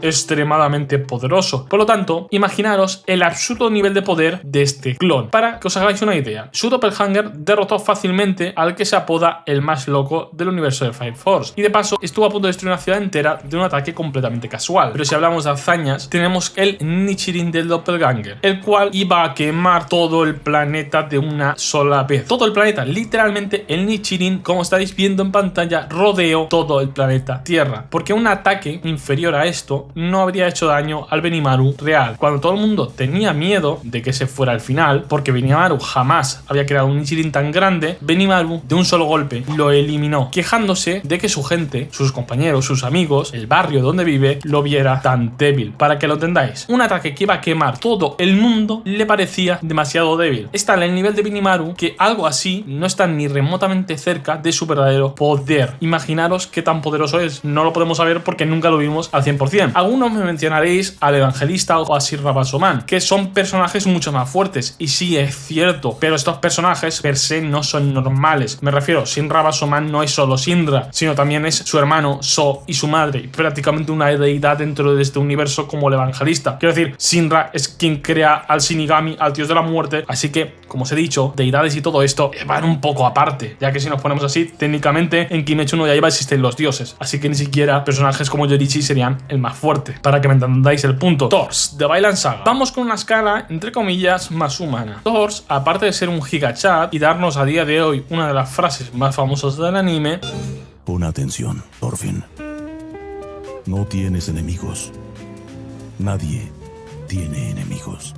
extremadamente poderoso. Por lo tanto, imaginaros el absurdo nivel de poder de este clon. Para que os hagáis una idea, su Doppelganger derrotó fácilmente al que se apoda el más loco del universo de Fire Force, y de paso estuvo a punto de destruir una ciudad entera de un ataque completamente casual. Pero si hablamos de hazañas, tenemos el Nichirin del Doppelganger, el cual iba a quemar todo el planeta de una sola vez. Todo el planeta, literalmente el Nichirin, como estáis viendo en pantalla, rodeó todo el planeta Tierra, porque un ataque inferior a esto no habría hecho daño al Benimaru real. Cuando todo el mundo tenía miedo de que se fuera al final, porque Benimaru jamás había creado un Nichirin tan grande, Benimaru de un solo golpe lo eliminó, quejándose de que su gente, sus compañeros, sus amigos, el barrio donde vive, lo viera tan débil. Para que lo entendáis, un ataque que iba a quemar todo el mundo le parecía demasiado débil. Está en el nivel de Benimaru que algo así no está ni remotamente cerca de su verdadero poder. Imaginaros qué tan poderoso es. No lo podemos saber porque nunca lo vimos al 100%. Algunos me mencionaréis al Evangelista o a Sir Rabasoman, que son personajes mucho más fuertes, y sí es cierto, pero estos personajes per se no son normales. Me refiero, Sir Rabasoman no es solo Syndra, sino también es su hermano So y su madre, y prácticamente una deidad dentro de este universo como el Evangelista. Quiero decir, Syndra es quien crea al Shinigami, al dios de la muerte, así que, como os he dicho, deidades y todo esto van un poco aparte, ya que si nos ponemos así, técnicamente en Kimetsu no Yaiba existen los dioses, así que ni siquiera personajes como Yorichi serían el más fuerte, para que me entendáis el punto. Thors, de Vinland Saga. Vamos con una escala, entre comillas, más humana. Thors, aparte de ser un gigachat y darnos a día de hoy una de las frases más famosas del anime: pon atención, Thorfinn. No tienes enemigos. Nadie tiene enemigos.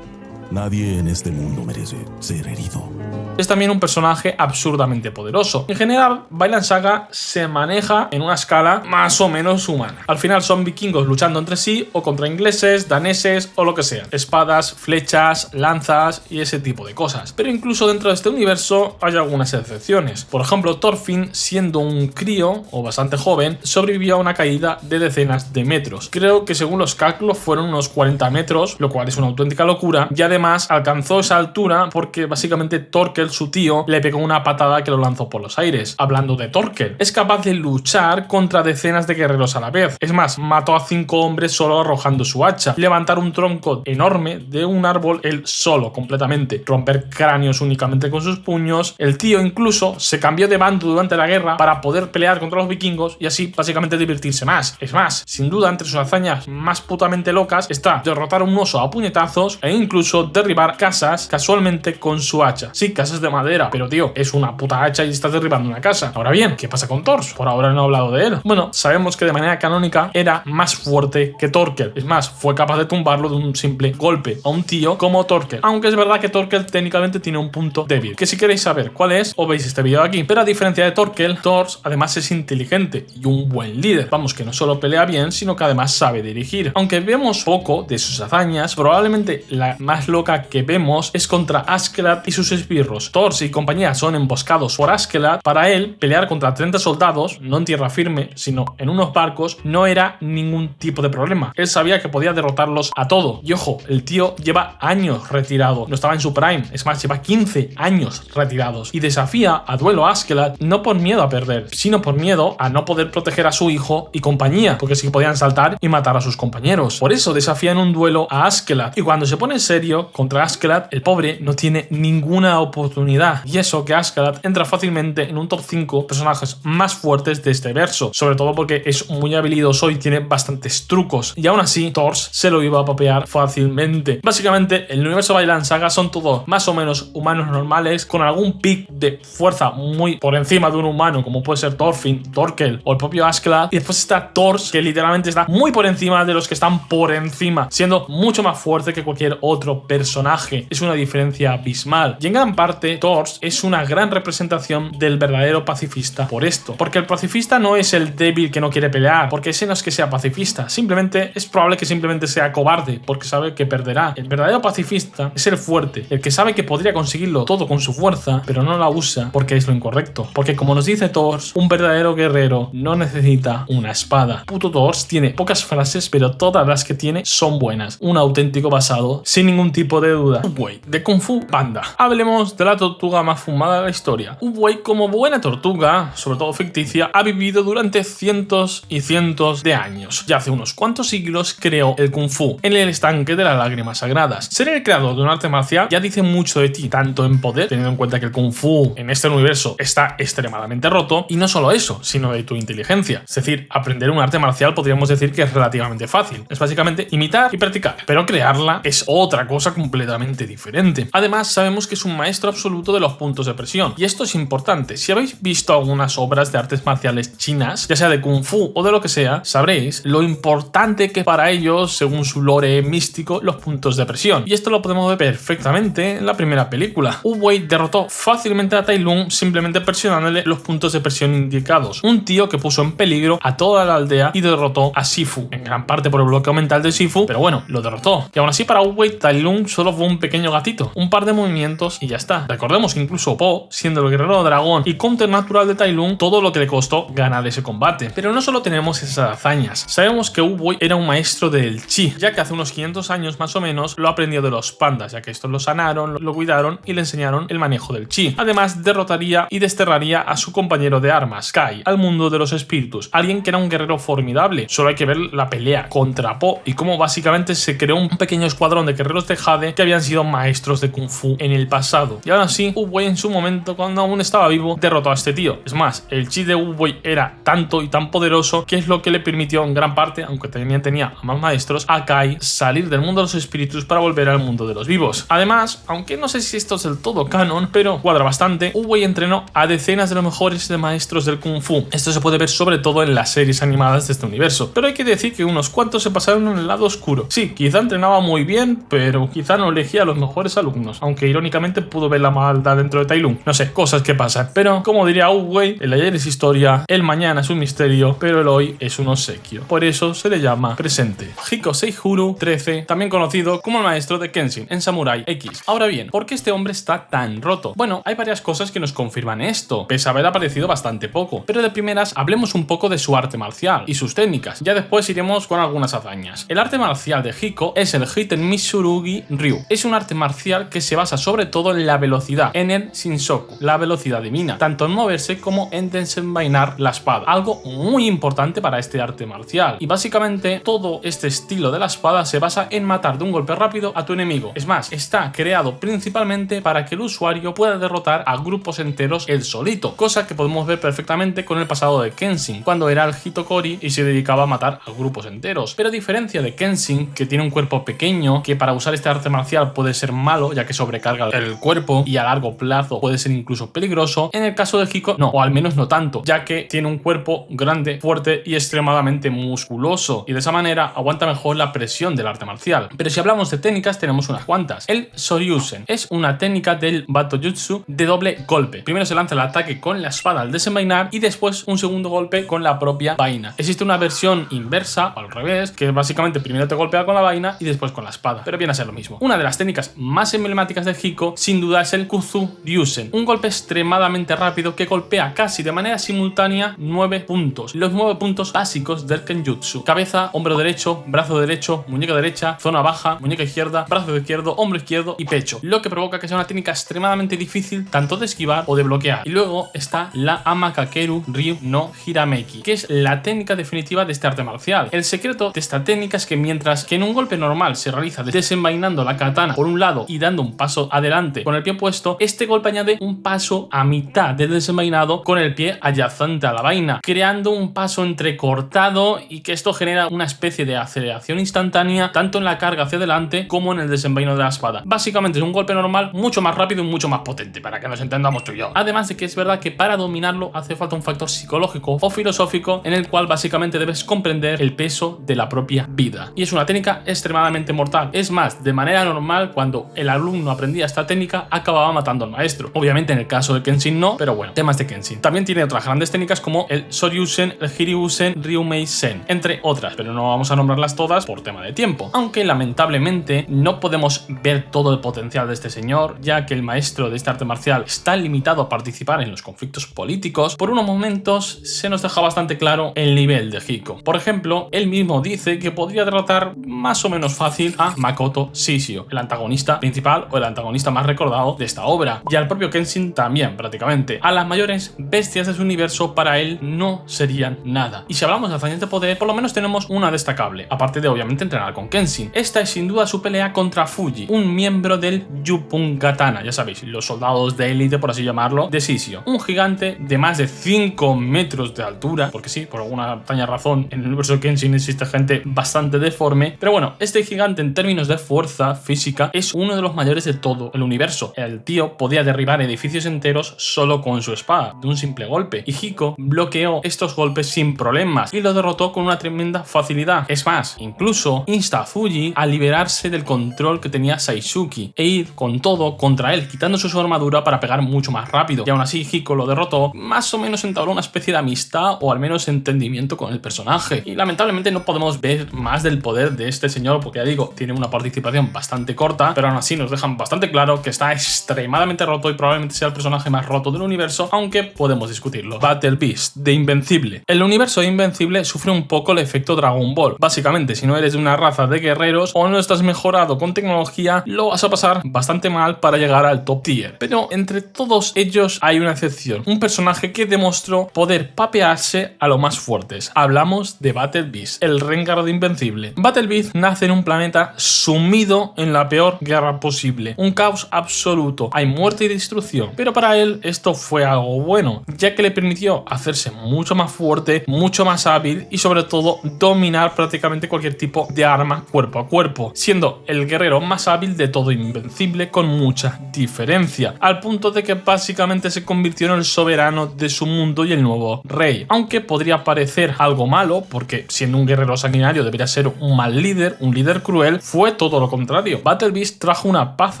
Nadie en este mundo merece ser herido. Es también un personaje absurdamente poderoso. En general, Vinland Saga se maneja en una escala más o menos humana. Al final son vikingos luchando entre sí o contra ingleses, daneses o lo que sea. Espadas, flechas, lanzas y ese tipo de cosas. Pero incluso dentro de este universo hay algunas excepciones. Por ejemplo, Thorfinn, siendo un crío o bastante joven, sobrevivió a una caída de decenas de metros. Creo que según los cálculos fueron unos 40 metros, lo cual es una auténtica locura. Y además alcanzó esa altura porque básicamente Thorkel, su tío, le pegó una patada que lo lanzó por los aires. Hablando de Thorkel, es capaz de luchar contra decenas de guerreros a la vez. Es más, mató a 5 hombres solo arrojando su hacha. Levantar un tronco enorme de un árbol él solo, completamente. Romper cráneos únicamente con sus puños. El tío incluso se cambió de bando durante la guerra para poder pelear contra los vikingos y así básicamente divertirse más. Es más, sin duda entre sus hazañas más putamente locas está derrotar a un oso a puñetazos e incluso derribar casas casualmente con su hacha. Sí, casas de madera, pero tío, es una puta hacha y estás derribando una casa. Ahora bien, ¿qué pasa con Thors? Por ahora no he hablado de él. Bueno, sabemos que de manera canónica era más fuerte que Thorkel. Es más, fue capaz de tumbarlo de un simple golpe a un tío como Thorkel. Aunque es verdad que Thorkel técnicamente tiene un punto débil, que si queréis saber cuál es, os veis este vídeo aquí. Pero a diferencia de Thorkel, Thors además es inteligente y un buen líder. Vamos, que no solo pelea bien, sino que además sabe dirigir. Aunque vemos poco de sus hazañas, probablemente la más loca que vemos es contra Askeladd y sus esbirros. Thors y compañía son emboscados por Askeladd. Para él, pelear contra 30 soldados, no en tierra firme, sino en unos barcos, no era ningún tipo de problema. Él sabía que podía derrotarlos a todo. Y ojo, el tío lleva años retirado, no estaba en su prime, es más, lleva 15 años retirados. Y desafía a duelo a Askeladd no por miedo a perder, sino por miedo a no poder proteger a su hijo y compañía, porque sí podían saltar y matar a sus compañeros. Por eso desafía en un duelo a Askeladd. Y cuando se pone en serio contra Askeladd, el pobre no tiene ninguna oportunidad. Y eso que Askeladd entra fácilmente en un top 5 personajes más fuertes de este verso, sobre todo porque es muy habilidoso y tiene bastantes trucos. Y aún así, Thors se lo iba a papear fácilmente. Básicamente, el universo Vinland Saga son todos más o menos humanos normales, con algún pic de fuerza muy por encima de un humano, como puede ser Thorfinn, Thorkel o el propio Askeladd. Y después está Thors, que literalmente está muy por encima de los que están por encima, siendo mucho más fuerte que cualquier otro personaje personaje es una diferencia abismal. Y en gran parte, Thors es una gran representación del verdadero pacifista por esto. Porque el pacifista no es el débil que no quiere pelear, porque ese no es que sea pacifista. Simplemente es probable que simplemente sea cobarde, porque sabe que perderá. El verdadero pacifista es el fuerte, el que sabe que podría conseguirlo todo con su fuerza, pero no la usa porque es lo incorrecto. Porque como nos dice Thors, un verdadero guerrero no necesita una espada. Puto Thors tiene pocas frases, pero todas las que tiene son buenas. Un auténtico basado, sin ningún tipo de duda. Uwei, de Kung Fu Panda. Hablemos de la tortuga más fumada de la historia. Uwei, como buena tortuga, sobre todo ficticia, ha vivido durante cientos y cientos de años. Ya hace unos cuantos siglos creó el Kung Fu en el estanque de las lágrimas sagradas. Ser el creador de un arte marcial ya dice mucho de ti, tanto en poder, teniendo en cuenta que el Kung Fu en este universo está extremadamente roto, y no solo eso, sino de tu inteligencia. Es decir, aprender un arte marcial podríamos decir que es relativamente fácil. Es básicamente imitar y practicar, pero crearla es otra cosa completamente diferente. Además, sabemos que es un maestro absoluto de los puntos de presión, y esto es importante. Si habéis visto algunas obras de artes marciales chinas, ya sea de Kung Fu o de lo que sea, sabréis lo importante que para ellos, según su lore místico, los puntos de presión. Y esto lo podemos ver perfectamente en la primera película. Uwei derrotó fácilmente a Tai Lung simplemente presionándole los puntos de presión indicados. Un tío que puso en peligro a toda la aldea y derrotó a Shifu, en gran parte por el bloqueo mental de Shifu, pero bueno, lo derrotó. Y aún así para Uwei, Tai Lung solo fue un pequeño gatito, un par de movimientos y ya está. Recordemos que incluso Po, siendo el guerrero dragón y counter natural de Tai Lung, todo lo que le costó ganar ese combate. Pero no solo tenemos esas hazañas, sabemos que Uwei era un maestro del chi, ya que hace unos 500 años más o menos lo aprendió de los pandas, ya que estos lo sanaron, lo cuidaron y le enseñaron el manejo del chi. Además, derrotaría y desterraría a su compañero de armas, Kai, al mundo de los espíritus, alguien que era un guerrero formidable. Solo hay que ver la pelea contra Po y cómo básicamente se creó un pequeño escuadrón de guerreros de Jade que habían sido maestros de Kung Fu en el pasado. Y aún así, Uwei en su momento, cuando aún estaba vivo, derrotó a este tío. Es más, el chi de Uwei era tanto y tan poderoso que es lo que le permitió en gran parte, aunque también tenía a más maestros, a Kai salir del mundo de los espíritus para volver al mundo de los vivos. Además, aunque no sé si esto es del todo canon, pero cuadra bastante, Uwei entrenó a decenas de los mejores maestros del Kung Fu. Esto se puede ver sobre todo en las series animadas de este universo, pero hay que decir que unos cuantos se pasaron en el lado oscuro. Sí, quizá entrenaba muy bien, pero quizá no elegía a los mejores alumnos, aunque irónicamente pudo ver la maldad dentro de Tai Lung. No sé, cosas que pasan. Pero como diría Uwei, el ayer es historia, el mañana es un misterio, pero el hoy es un obsequio. Por eso se le llama presente. Hiko Seihuru 13, también conocido como el maestro de Kenshin en Samurai X. Ahora bien, ¿por qué este hombre está tan roto? Bueno, hay varias cosas que nos confirman esto, pese a haber aparecido bastante poco. Pero de primeras, hablemos un poco de su arte marcial y sus técnicas. Ya después iremos con algunas hazañas. El arte marcial de Hiko es el Hiten Mitsurugi Ryu. Es un arte marcial que se basa sobre todo en la velocidad, en el Shinsoku, la velocidad divina, tanto en moverse como en desenvainar la espada. Algo muy importante para este arte marcial. Y básicamente todo este estilo de la espada se basa en matar de un golpe rápido a tu enemigo. Es más, está creado principalmente para que el usuario pueda derrotar a grupos enteros él solito, cosa que podemos ver perfectamente con el pasado de Kenshin, cuando era el Hitokori y se dedicaba a matar a grupos enteros. Pero a diferencia de Kenshin, que tiene un cuerpo pequeño, que para usar este arte marcial puede ser malo, ya que sobrecarga el cuerpo y a largo plazo puede ser incluso peligroso, en el caso de Hiko no, o al menos no tanto, ya que tiene un cuerpo grande, fuerte y extremadamente musculoso, y de esa manera aguanta mejor la presión del arte marcial. Pero si hablamos de técnicas, tenemos unas cuantas. El Shoryuken es una técnica del Batojutsu de doble golpe. Primero se lanza el ataque con la espada al desenvainar y después un segundo golpe con la propia vaina. Existe una versión inversa, o al revés, que básicamente primero te golpea con la vaina y después con la espada, pero viene a ser lo mismo. Una de las técnicas más emblemáticas de Hiko sin duda es el Kuzu Ryusen, un golpe extremadamente rápido que golpea casi de manera simultánea 9 puntos, los 9 puntos básicos del Kenjutsu: cabeza, hombro derecho, brazo derecho, muñeca derecha, zona baja, muñeca izquierda, brazo izquierdo, hombro izquierdo y pecho, lo que provoca que sea una técnica extremadamente difícil tanto de esquivar o de bloquear. Y luego está la Amakakeru Ryu no Hirameki, que es la técnica definitiva de este arte marcial. El secreto de esta técnica es que mientras que en un golpe normal se realiza desenvainando la katana por un lado y dando un paso adelante con el pie puesto, este golpe añade un paso a mitad del desenvainado con el pie adyacente a la vaina, creando un paso entrecortado, y que esto genera una especie de aceleración instantánea tanto en la carga hacia adelante como en el desenvaino de la espada. Básicamente es un golpe normal mucho más rápido y mucho más potente, para que nos entendamos tú y yo. Además de que es verdad que para dominarlo hace falta un factor psicológico o filosófico en el cual básicamente debes comprender el peso de la propia vida, y es una técnica extremadamente mortal. Es más, de manera manera normal, cuando el alumno aprendía esta técnica, acababa matando al maestro. Obviamente en el caso de Kenshin no, pero bueno, temas de Kenshin. También tiene otras grandes técnicas como el Shoryuken, el Hiryusen, Ryumei-sen, entre otras, pero no vamos a nombrarlas todas por tema de tiempo. Aunque lamentablemente no podemos ver todo el potencial de este señor, ya que el maestro de este arte marcial está limitado a participar en los conflictos políticos. Por unos momentos se nos deja bastante claro el nivel de Hiko. Por ejemplo, él mismo dice que podría derrotar más o menos fácil a Makoto Shishio, el antagonista principal o el antagonista más recordado de esta obra, y al propio Kenshin también prácticamente. A las mayores bestias de su universo para él no serían nada. Y si hablamos de hazañas de poder, por lo menos tenemos una destacable, aparte de obviamente entrenar con Kenshin. Esta es sin duda su pelea contra Fuji, un miembro del Yupun-Gatana, ya sabéis, los soldados de élite, por así llamarlo, de Shishio. Un gigante de más de 5 metros de altura, porque sí, por alguna extraña razón en el universo de Kenshin existe gente bastante deforme, pero bueno, este gigante en términos de fuerza física es uno de los mayores de todo el universo. El tío podía derribar edificios enteros solo con su espada, de un simple golpe, y Hiko bloqueó estos golpes sin problemas y lo derrotó con una tremenda facilidad. Es más, incluso insta a Fuji a liberarse del control que tenía Saisuke e ir con todo contra él, quitándose su armadura para pegar mucho más rápido, y aún así Hiko lo derrotó, más o menos entabló una especie de amistad o al menos entendimiento con el personaje. Y lamentablemente no podemos ver más del poder de este señor porque, ya digo, tiene una participación bastante corta, pero aún así nos dejan bastante claro que está extremadamente roto y probablemente sea el personaje más roto del universo, aunque podemos discutirlo. Battle Beast, de Invencible. El universo de Invencible sufre un poco el efecto Dragon Ball. Básicamente, si no eres de una raza de guerreros o no estás mejorado con tecnología, lo vas a pasar bastante mal para llegar al top tier. Pero entre todos ellos hay una excepción, un personaje que demostró poder papearse a lo más fuertes. Hablamos de Battle Beast, el Rengar de Invencible. Battle Beast nace en un planeta sumido en la peor guerra posible, un caos absoluto, hay muerte y destrucción, pero para él esto fue algo bueno, ya que le permitió hacerse mucho más fuerte, mucho más hábil y sobre todo dominar prácticamente cualquier tipo de arma cuerpo a cuerpo, siendo el guerrero más hábil de todo Invencible con mucha diferencia, al punto de que básicamente se convirtió en el soberano de su mundo y el nuevo rey. Aunque podría parecer algo malo, porque siendo un guerrero sanguinario debería ser un mal líder, un líder cruel, fue todo lo contrario. Battle Beast trajo una paz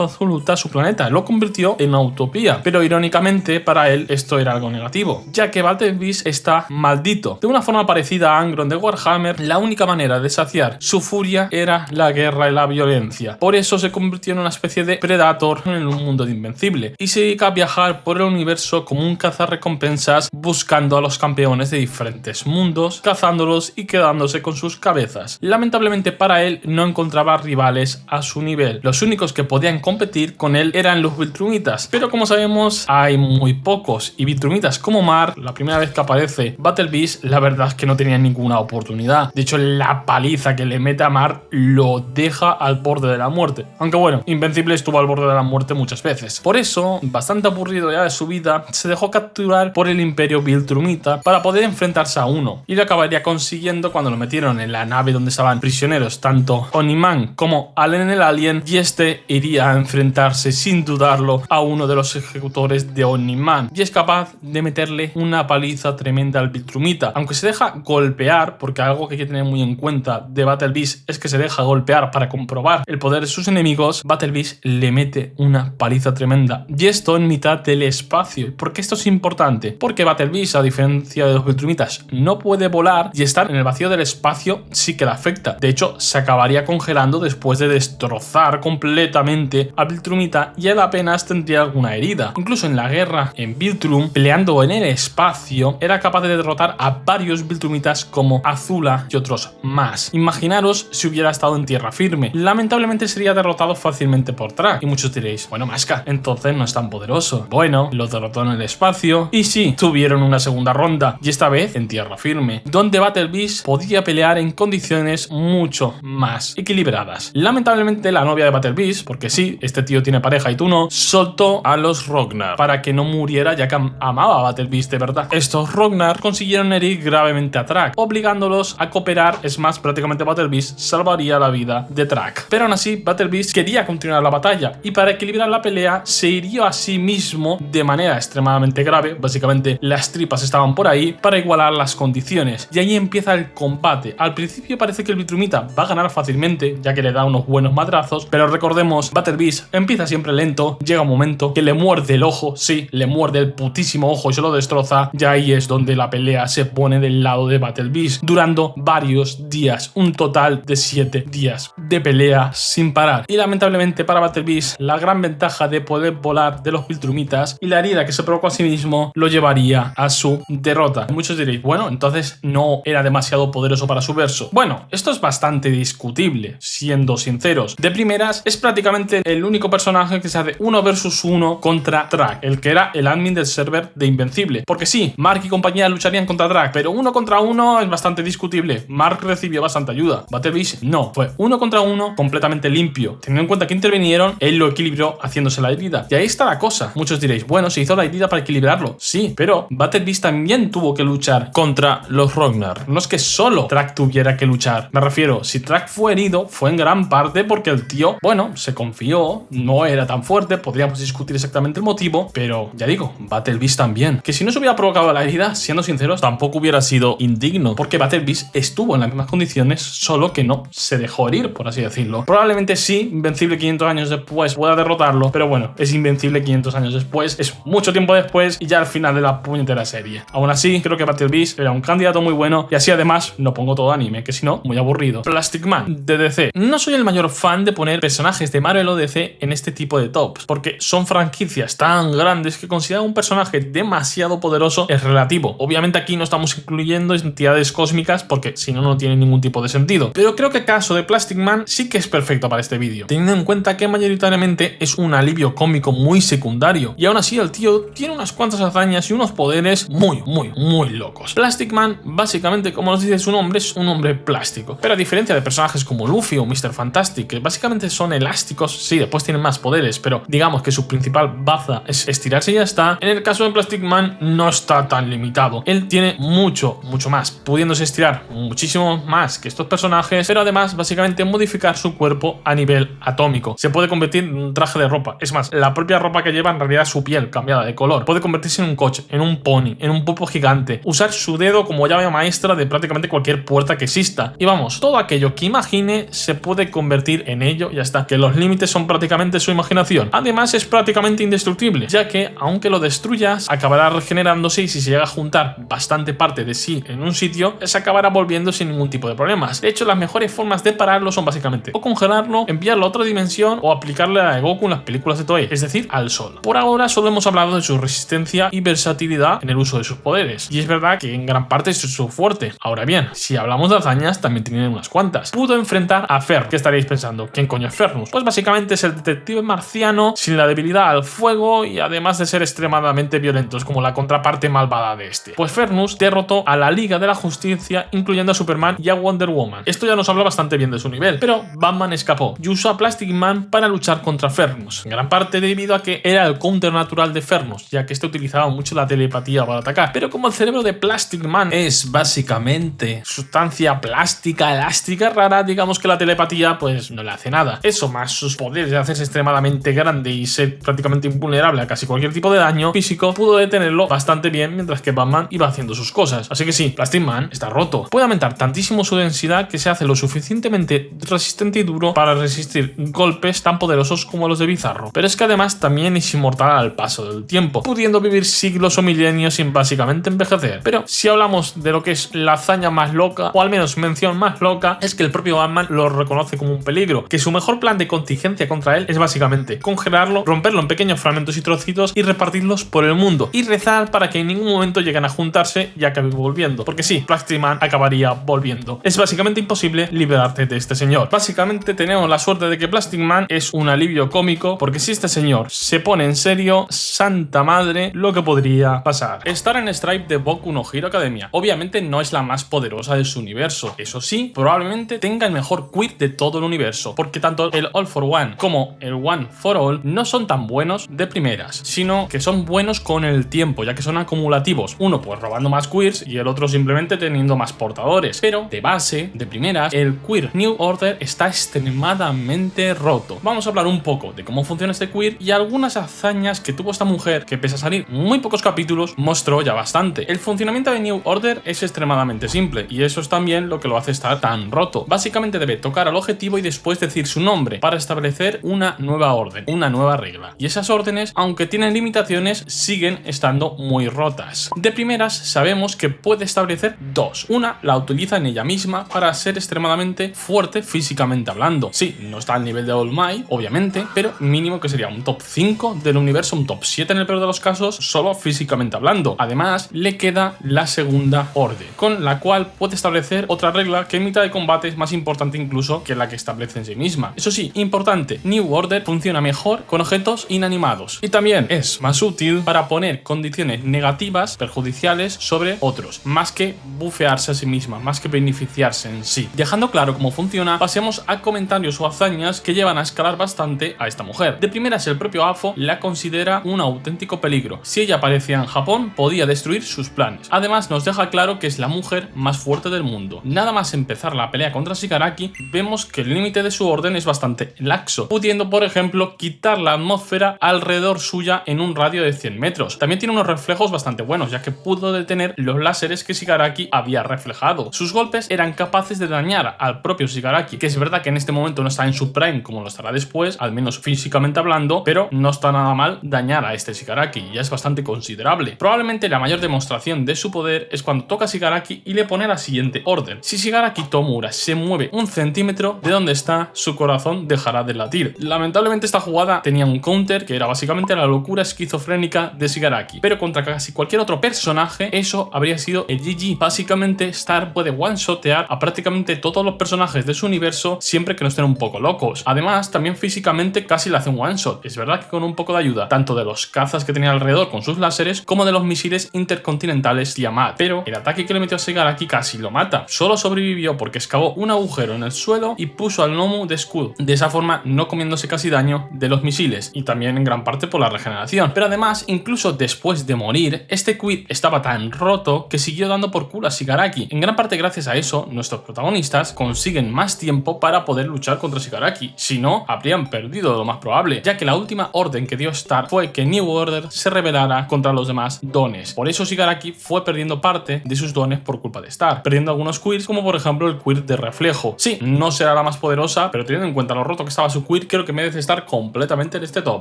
absoluta a su planeta, lo convirtió en una utopía, pero irónicamente para él esto era algo negativo, ya que Battle Beast está maldito. De una forma parecida a Angron de Warhammer, la única manera de saciar su furia era la guerra y la violencia. Por eso se convirtió en una especie de Predator en un mundo de Invencible y se dedica a viajar por el universo como un cazarrecompensas, buscando a los campeones de diferentes mundos, cazándolos y quedándose con sus cabezas. Lamentablemente para él no encontraba rivales a su nivel. Los únicos que podían competir con él eran los Viltrumitas, pero como sabemos hay muy pocos, y Viltrumitas como Mar, la primera vez que aparece Battle Beast, la verdad es que no tenía ninguna oportunidad. De hecho, la paliza que le mete a Mar lo deja al borde de la muerte, aunque bueno, Invencible estuvo al borde de la muerte muchas veces. Por eso, bastante aburrido ya de su vida, se dejó capturar por el Imperio Viltrumita para poder enfrentarse a uno, y lo acabaría consiguiendo cuando lo metieron en la nave donde estaban prisioneros tanto Oniman como Allen el Alien, y este iría a enfrentarse sin dudarlo a uno de los ejecutores de Oniman, y es capaz de meterle una paliza tremenda al Viltrumita, aunque se deja golpear, porque algo que hay que tener muy en cuenta de Battle Beast es que se deja golpear para comprobar el poder de sus enemigos. Battle Beast le mete una paliza tremenda, y esto en mitad del espacio. ¿Por qué esto es importante? Porque Battle Beast, a diferencia de los Viltrumitas, no puede volar, y estar en el vacío del espacio sí que le afecta. De hecho, se acabaría congelando después de destrozar completamente a Viltrumita, y él apenas tendría alguna herida. Incluso en la guerra en Viltrum, peleando en el espacio, era capaz de derrotar a varios Viltrumitas como Azula y otros más. Imaginaros si hubiera estado en tierra firme. Lamentablemente sería derrotado fácilmente por Trak, y muchos diréis, bueno, Masca, entonces no es tan poderoso. Bueno, lo derrotó en el espacio y sí, tuvieron una segunda ronda, y esta vez en tierra firme, donde Battle Beast podía pelear en condiciones mucho más equilibradas. Lamentablemente la novia de Battle Beast, porque sí, este tío tiene pareja y tú no, soltó a los Rognar para que no muriera, ya que amaba a Battle Beast de verdad. Estos Rognar consiguieron herir gravemente a Trak, obligándolos a cooperar. Es más, prácticamente Battle Beast salvaría la vida de Trak. Pero aún así, Battle Beast quería continuar la batalla, y para equilibrar la pelea se hirió a sí mismo de manera extremadamente grave. Básicamente las tripas estaban por ahí, para igualar las condiciones, y ahí empieza el combate. Al principio parece que el Viltrumita va a ganar fácilmente, ya que le da unos buenos madrazos, pero recordemos, Battle Beast empieza siempre lento, llega un momento que le muerde el ojo, sí, le muerde el putísimo ojo y se lo destroza, y ahí es donde la pelea se pone del lado de Battle Beast, durando varios días, un total de 7 días de pelea sin parar. Y lamentablemente para Battle Beast, la gran ventaja de poder volar de los Viltrumitas y la herida que se provocó a sí mismo lo llevaría a su derrota. Muchos diréis, bueno, entonces no era demasiado poderoso para su verso. Bueno, esto es bastante discutible, siendo sinceros. De primeras, es prácticamente el único personaje que se hace 1 versus 1 contra Track, el que era el admin del server de Invencible. Porque sí, Mark y compañía lucharían contra Track, pero 1 contra 1 es bastante discutible. Mark recibió bastante ayuda. Battle Beast no, fue 1 contra 1 completamente limpio. Teniendo en cuenta que intervinieron, él lo equilibró haciéndose la herida. Y ahí está la cosa. Muchos diréis, bueno, se hizo la herida para equilibrarlo. Sí, pero Battle Beast también tuvo que luchar contra los Rognar. No es que solo Track tuviera que luchar. Me refiero, si Track fue herido, fue en gran parte porque el tío, bueno, se confió, no era tan fuerte, podríamos discutir exactamente el motivo, pero ya digo, Battle Beast también. Que si no se hubiera provocado la herida, siendo sinceros, tampoco hubiera sido indigno, porque Battle Beast estuvo en las mismas condiciones, solo que no se dejó herir, por así decirlo. Probablemente sí, Invencible 500 años después pueda derrotarlo, pero bueno, es Invencible 500 años después, es mucho tiempo después y ya al final de la puñetera serie. Aún así, creo que Battle Beast era un candidato muy bueno y así además no pongo todo anime, que si no, muy aburrido. Plastic Man, de DC. No soy el mayor fan de poner personajes de Marvel o DC en este tipo de tops, porque son franquicias tan grandes que considerar un personaje demasiado poderoso es relativo. Obviamente aquí no estamos incluyendo entidades cósmicas porque si no, no tiene ningún tipo de sentido. Pero creo que el caso de Plastic Man sí que es perfecto para este vídeo, teniendo en cuenta que mayoritariamente es un alivio cómico muy secundario. Y aún así el tío tiene unas cuantas hazañas y unos poderes muy locos. Plastic Man, básicamente, como nos dice su nombre, es un hombre plástico. Pero a diferencia de personajes como Luffy o Mr. Fantastic, que básicamente son elásticos, sí, después tienen más poderes, pero digamos que su principal baza es estirarse y ya está. En el caso de Plastic Man no está tan limitado. Él tiene mucho más, pudiéndose estirar muchísimo más que estos personajes, pero además básicamente modificar su cuerpo a nivel atómico. Se puede convertir en un traje de ropa. Es más, la propia ropa que lleva en realidad es su piel cambiada de color. Puede convertirse en un coche, en un pony, en un pulpo gigante. Usar su dedo como llave maestra de prácticamente cualquier puerta que exista. Y vamos, todo aquello que imagine se puede convertir en ello y ya está. Que los límites son prácticamente su imaginación. Además es prácticamente indestructible, ya que aunque lo destruyas, acabará regenerándose y si se llega a juntar bastante parte de sí en un sitio, se acabará volviendo sin ningún tipo de problemas. De hecho, las mejores formas de pararlo son básicamente o congelarlo, enviarlo a otra dimensión o aplicarle a Goku en las películas de Toei, es decir, al sol. Por ahora solo hemos hablado de su resistencia y versatilidad en el uso de sus poderes, y es verdad que en gran parte es su fuerte. Ahora bien, si hablamos de hazañas, también tiene unas cuantas. Pudo enfrentar a Fer. ¿Qué estaréis pensando? ¿Quién coño es Fernus? Pues básicamente es el detective marciano sin la debilidad al fuego y además de ser extremadamente violentos, como la contraparte malvada de este. Pues Fernus derrotó a la Liga de la Justicia, incluyendo a Superman y a Wonder Woman. Esto ya nos habla bastante bien de su nivel, pero Batman escapó y usó a Plastic Man para luchar contra Fernus, en gran parte debido a que era el counter natural de Fernus, ya que este utilizaba mucho la telepatía para atacar. Pero como el cerebro de Plastic Man es básicamente sustancia plástica, elástica, rara, digamos que la telepatía pues no le hace nada. Eso más sus poderes de hacerse extremadamente grande y ser prácticamente invulnerable a casi cualquier tipo de daño físico, pudo detenerlo bastante bien mientras que Batman iba haciendo sus cosas. Así que sí, Plastic Man está roto. Puede aumentar tantísimo su densidad que se hace lo suficientemente resistente y duro para resistir golpes tan poderosos como los de Bizarro. Pero es que además también es inmortal al paso del tiempo, pudiendo vivir siglos o milenios sin básicamente envejecer. Pero si hablamos de lo que es la hazaña más loca, o al menos mención más loca, es que el propio Batman lo reconoce como un peligro, que su mejor plan de contingencia contra él es básicamente congelarlo, romperlo en pequeños fragmentos y trocitos y repartirlos por el mundo, y rezar para que en ningún momento lleguen a juntarse y acaben volviendo, porque sí, Plastic Man acabaría volviendo. Es básicamente imposible liberarte de este señor. Básicamente tenemos la suerte de que Plastic Man es un alivio cómico, porque si este señor se pone en serio, santa madre, lo que podría pasar. Estar en Stripe de Boku no Hero Academia. Obviamente no es la más poderosa de su universo. Eso sí, probablemente tenga el mejor queer de todo el universo, porque tanto el All for One como el One for All no son tan buenos de primeras, sino que son buenos con el tiempo, ya que son acumulativos. Uno pues robando más queers y el otro simplemente teniendo más portadores. Pero de base, de primeras, el queer New Order está extremadamente roto. Vamos a hablar un poco de cómo funciona este queer y algunas hazañas que tuvo esta mujer, que pese a salir muy pocos capítulos, mostró ya bastante. El funcionamiento de New Order es extremadamente simple y eso es también lo que lo hace estar tan roto. Básicamente debe tocar al objetivo y después decir su nombre para establecer una nueva orden, una nueva regla. Y esas órdenes, aunque tienen limitaciones, siguen estando muy rotas. De primeras sabemos que puede establecer dos. Una la utiliza en ella misma para ser extremadamente fuerte físicamente hablando. Sí, no está al nivel de All Might, obviamente, pero mínimo que sería un top 5 del universo, un top 7 en el peor de los casos, solo físicamente hablando. Además, le queda la segunda orden, con la cual puede establecer otra regla que en mitad de combate es más importante incluso que la que establece en sí misma. Eso sí, importante, New Order funciona mejor con objetos inanimados y también es más útil para poner condiciones negativas, perjudiciales sobre otros, más que bufearse a sí misma, más que beneficiarse en sí. Dejando claro cómo funciona, pasemos a comentarios o hazañas que llevan a escalar bastante a esta mujer. De primeras, el propio AFO la considera un auténtico peligro. Si ella aparecía en Japón, podía destruir sus planes. Además, nos deja claro que es la mujer más fuerte del mundo. Nada más empezar la pelea contra Shigaraki, vemos que el límite de su orden es bastante laxo, pudiendo, por ejemplo, quitar la atmósfera alrededor suya en un radio de 100 metros. También tiene unos reflejos bastante buenos, ya que pudo detener los láseres que Shigaraki había reflejado. Sus golpes eran capaces de dañar al propio Shigaraki, que es verdad que en este momento no está en su prime como lo estará después, al menos físicamente hablando, pero no está nada mal dañar a este Shigaraki, ya es bastante considerable. Probablemente la mayor demostración de su poder es cuando toca a Shigaraki y le pone la siguiente orden. Si Shigaraki Tomura se mueve un centímetro de donde está, su corazón dejará de latir. Lamentablemente esta jugada tenía un counter que era básicamente la locura esquizofrénica de Shigaraki, pero contra casi cualquier otro personaje eso habría sido el GG. Básicamente Star puede one-shotear a prácticamente todos los personajes de su universo siempre que no estén un poco locos. Además, también físicamente casi le hace un one-shot. Es verdad que con un poco de ayuda, tanto de los cazas que tenía alrededor con sus láseres, como de los misiles intercontinentales Tiamat. Pero el ataque que le metió a Shigaraki casi lo mata. Solo sobrevivió porque excavó un agujero en el suelo y puso al Nomu de escudo. De esa forma no comiéndose casi daño de los misiles, y también en gran parte por la regeneración. Pero además, incluso después de morir, este quit estaba tan roto que siguió dando por culo a Shigaraki. En gran parte gracias a eso, nuestros protagonistas consiguen más tiempo para poder luchar contra Shigaraki. Si no, habrían perdido lo más probable, ya que la última orden que dio Star fue que New Order se rebelara contra los demás dones. Por eso Shigaraki fue perdiendo parte de sus dones por culpa de Star, perdiendo algunos quirks, como por ejemplo el quirk de reflejo. Sí, no será la más poderosa, pero teniendo en cuenta lo roto que estaba su quirk, creo que merece estar completamente en este top.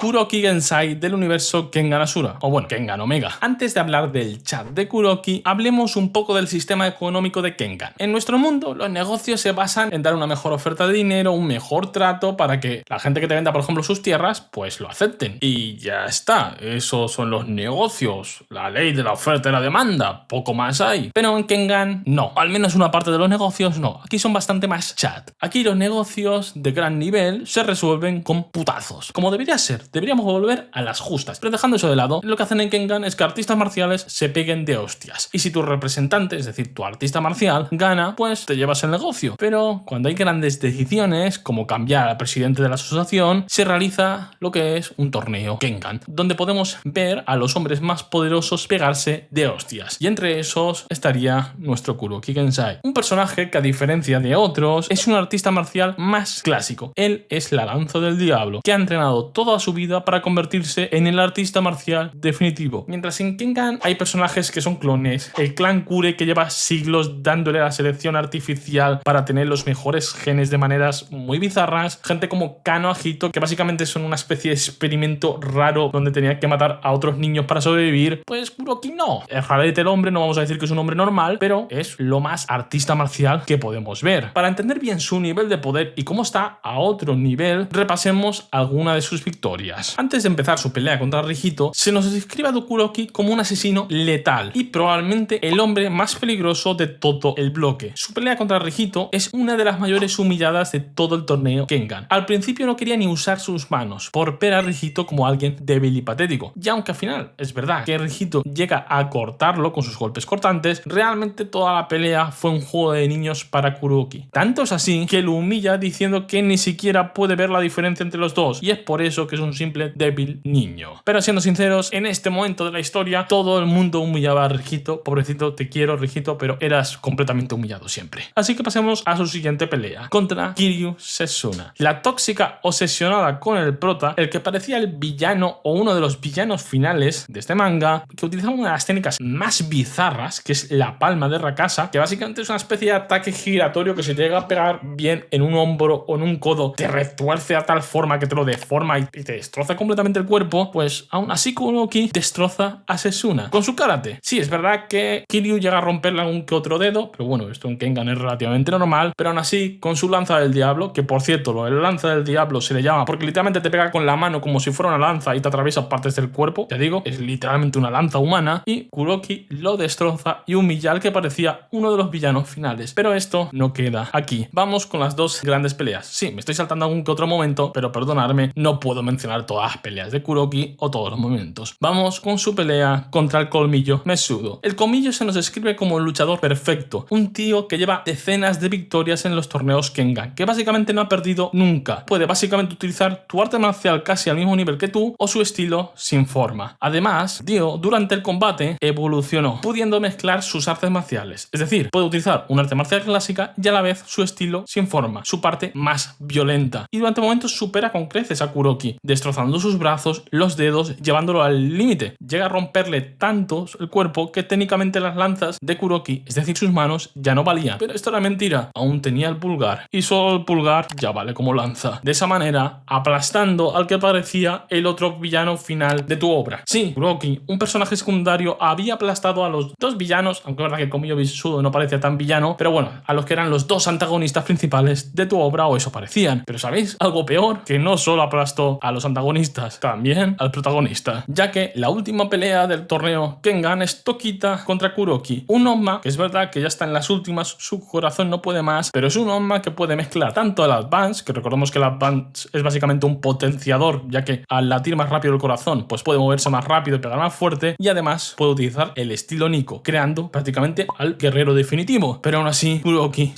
Kuroki Gensai del universo Kengan Asura, o bueno, Kengan Omega. Antes de hablar del chat de Kuroki, hablemos un poco del sistema económico de Kengan. En nuestro mundo, los negocios se basan en dar una mejor oferta de dinero, un mejor trato para que la gente que te venda, por ejemplo, sus tierras, pues lo acepten. Y ya está, esos son los negocios, la ley de la oferta y la demanda, poco más hay. Pero en Kengan, no, al menos una parte de los negocios no, aquí son bastante más chat. Aquí los negocios de gran nivel se resuelven con putazos, como debería ser, deberíamos volver a las justas. Pero dejando eso de lado, lo que hacen en Kengan es que artistas marciales se peguen de hostias. Y si tu representante, es decir, tu artista marcial, gana, pues te llevas el negocio. Pero cuando hay grandes decisiones, como cambiar al presidente de la asociación, se realiza lo que es un torneo Kengan, donde podemos ver a los hombres más poderosos pegarse de hostias. Y entre esos estaría nuestro Kuroki Gensai, un personaje que a diferencia de otros es un artista marcial más clásico. Él es la lanza del diablo, que ha entrenado toda su vida para convertirse en el artista marcial definitivo. Mientras en Kengan hay personajes que son clones, el clan Kure que lleva siglos dándole la selección artificial para tener los mejores genes de maneras muy bizarras, gente como Kano Agito que básicamente son una especie de experimento raro donde tenía que matar a otros niños para sobrevivir, pues Kuroki no. Es rarete el hombre, no vamos a decir que es un hombre normal, pero es lo más artista marcial que podemos ver. Para entender bien su nivel de poder y cómo está a otro nivel, repasemos alguna de sus victorias. Antes de empezar su pelea contra Rijito, se nos describe a Kuroki como un asesino letal y probablemente el hombre más peligroso de todo el bloque. Su pelea contra Rijito es una de las mayores humilladas de todo el torneo Kengan. Al principio no quería ni usar sus manos por ver a Rijito como alguien débil y patético, y aunque al final es verdad que Rijito llega a cortarlo con sus golpes cortantes, realmente toda la pelea fue un juego de niños para Kuroki. Tanto es así que lo humilla diciendo que ni siquiera puede ver la diferencia entre los dos, y es por eso que es un simple débil niño. Pero siendo sinceros, en este momento de la historia todo el mundo humillaba a Rijito. Pobrecito, te quiero Rijito, pero eras completamente humillado siempre. Así que pasemos a su siguiente pelea contra Kiryu Setsuna, la tóxica obsesionada con el prota, el que parecía el villano o uno de los villanos finales de este manga, que utilizaba una de las técnicas más bizarras, que es la palma de Rakasa, que básicamente es una especie de ataque giratorio que se llega a pegar bien en uno hombro o en un codo te retuerce a tal forma que te lo deforma y te destroza completamente el cuerpo, pues aún así Kuroki destroza a Setsuna con su karate. Sí, es verdad que Kiryu llega a romperle algún que otro dedo, pero bueno, esto en Kengan es relativamente normal, pero aún así con su lanza del diablo, que por cierto, lo del lanza del diablo se le llama porque literalmente te pega con la mano como si fuera una lanza y te atraviesa partes del cuerpo, te digo, es literalmente una lanza humana, y Kuroki lo destroza y humilla al que parecía uno de los villanos finales. Pero esto no queda aquí. Vamos con las dos grandes peleas. Sí, me estoy saltando algún que otro momento, pero perdonadme, no puedo mencionar todas las peleas de Kuroki o todos los momentos. Vamos con su pelea contra el colmillo Mesudo. El colmillo se nos describe como un luchador perfecto, un tío que lleva decenas de victorias en los torneos Kengan, que básicamente no ha perdido nunca. Puede básicamente utilizar tu arte marcial casi al mismo nivel que tú o su estilo sin forma. Además, Dio durante el combate evolucionó, pudiendo mezclar sus artes marciales. Es decir, puede utilizar un arte marcial clásica y a la vez su estilo sin forma, su parte más violenta. Y durante momentos supera con creces a Kuroki, destrozando sus brazos, los dedos, llevándolo al límite. Llega a romperle tanto el cuerpo que técnicamente las lanzas de Kuroki, es decir sus manos, ya no valían. Pero esto era mentira, aún tenía el pulgar y solo el pulgar ya vale como lanza. De esa manera, aplastando al que parecía el otro villano final de tu obra. Sí, Kuroki, un personaje secundario, había aplastado a los dos villanos, aunque es verdad que el colmillo Mesudo no parecía tan villano, pero bueno, a los que eran los dos antagonistas principales de tu obra, o eso parecían. Pero ¿sabéis algo peor? Que no solo aplastó a los antagonistas, también al protagonista, ya que la última pelea del torneo Kengan es Tokita contra Kuroki, un Onma que es verdad que ya está en las últimas, su corazón no puede más, pero es un Onma que puede mezclar tanto el Advance, que recordemos que el Advance es básicamente un potenciador, ya que al latir más rápido el corazón, pues puede moverse más rápido y pegar más fuerte, y además puede utilizar el estilo Nico, creando prácticamente al guerrero definitivo. Pero aún así, Kuroki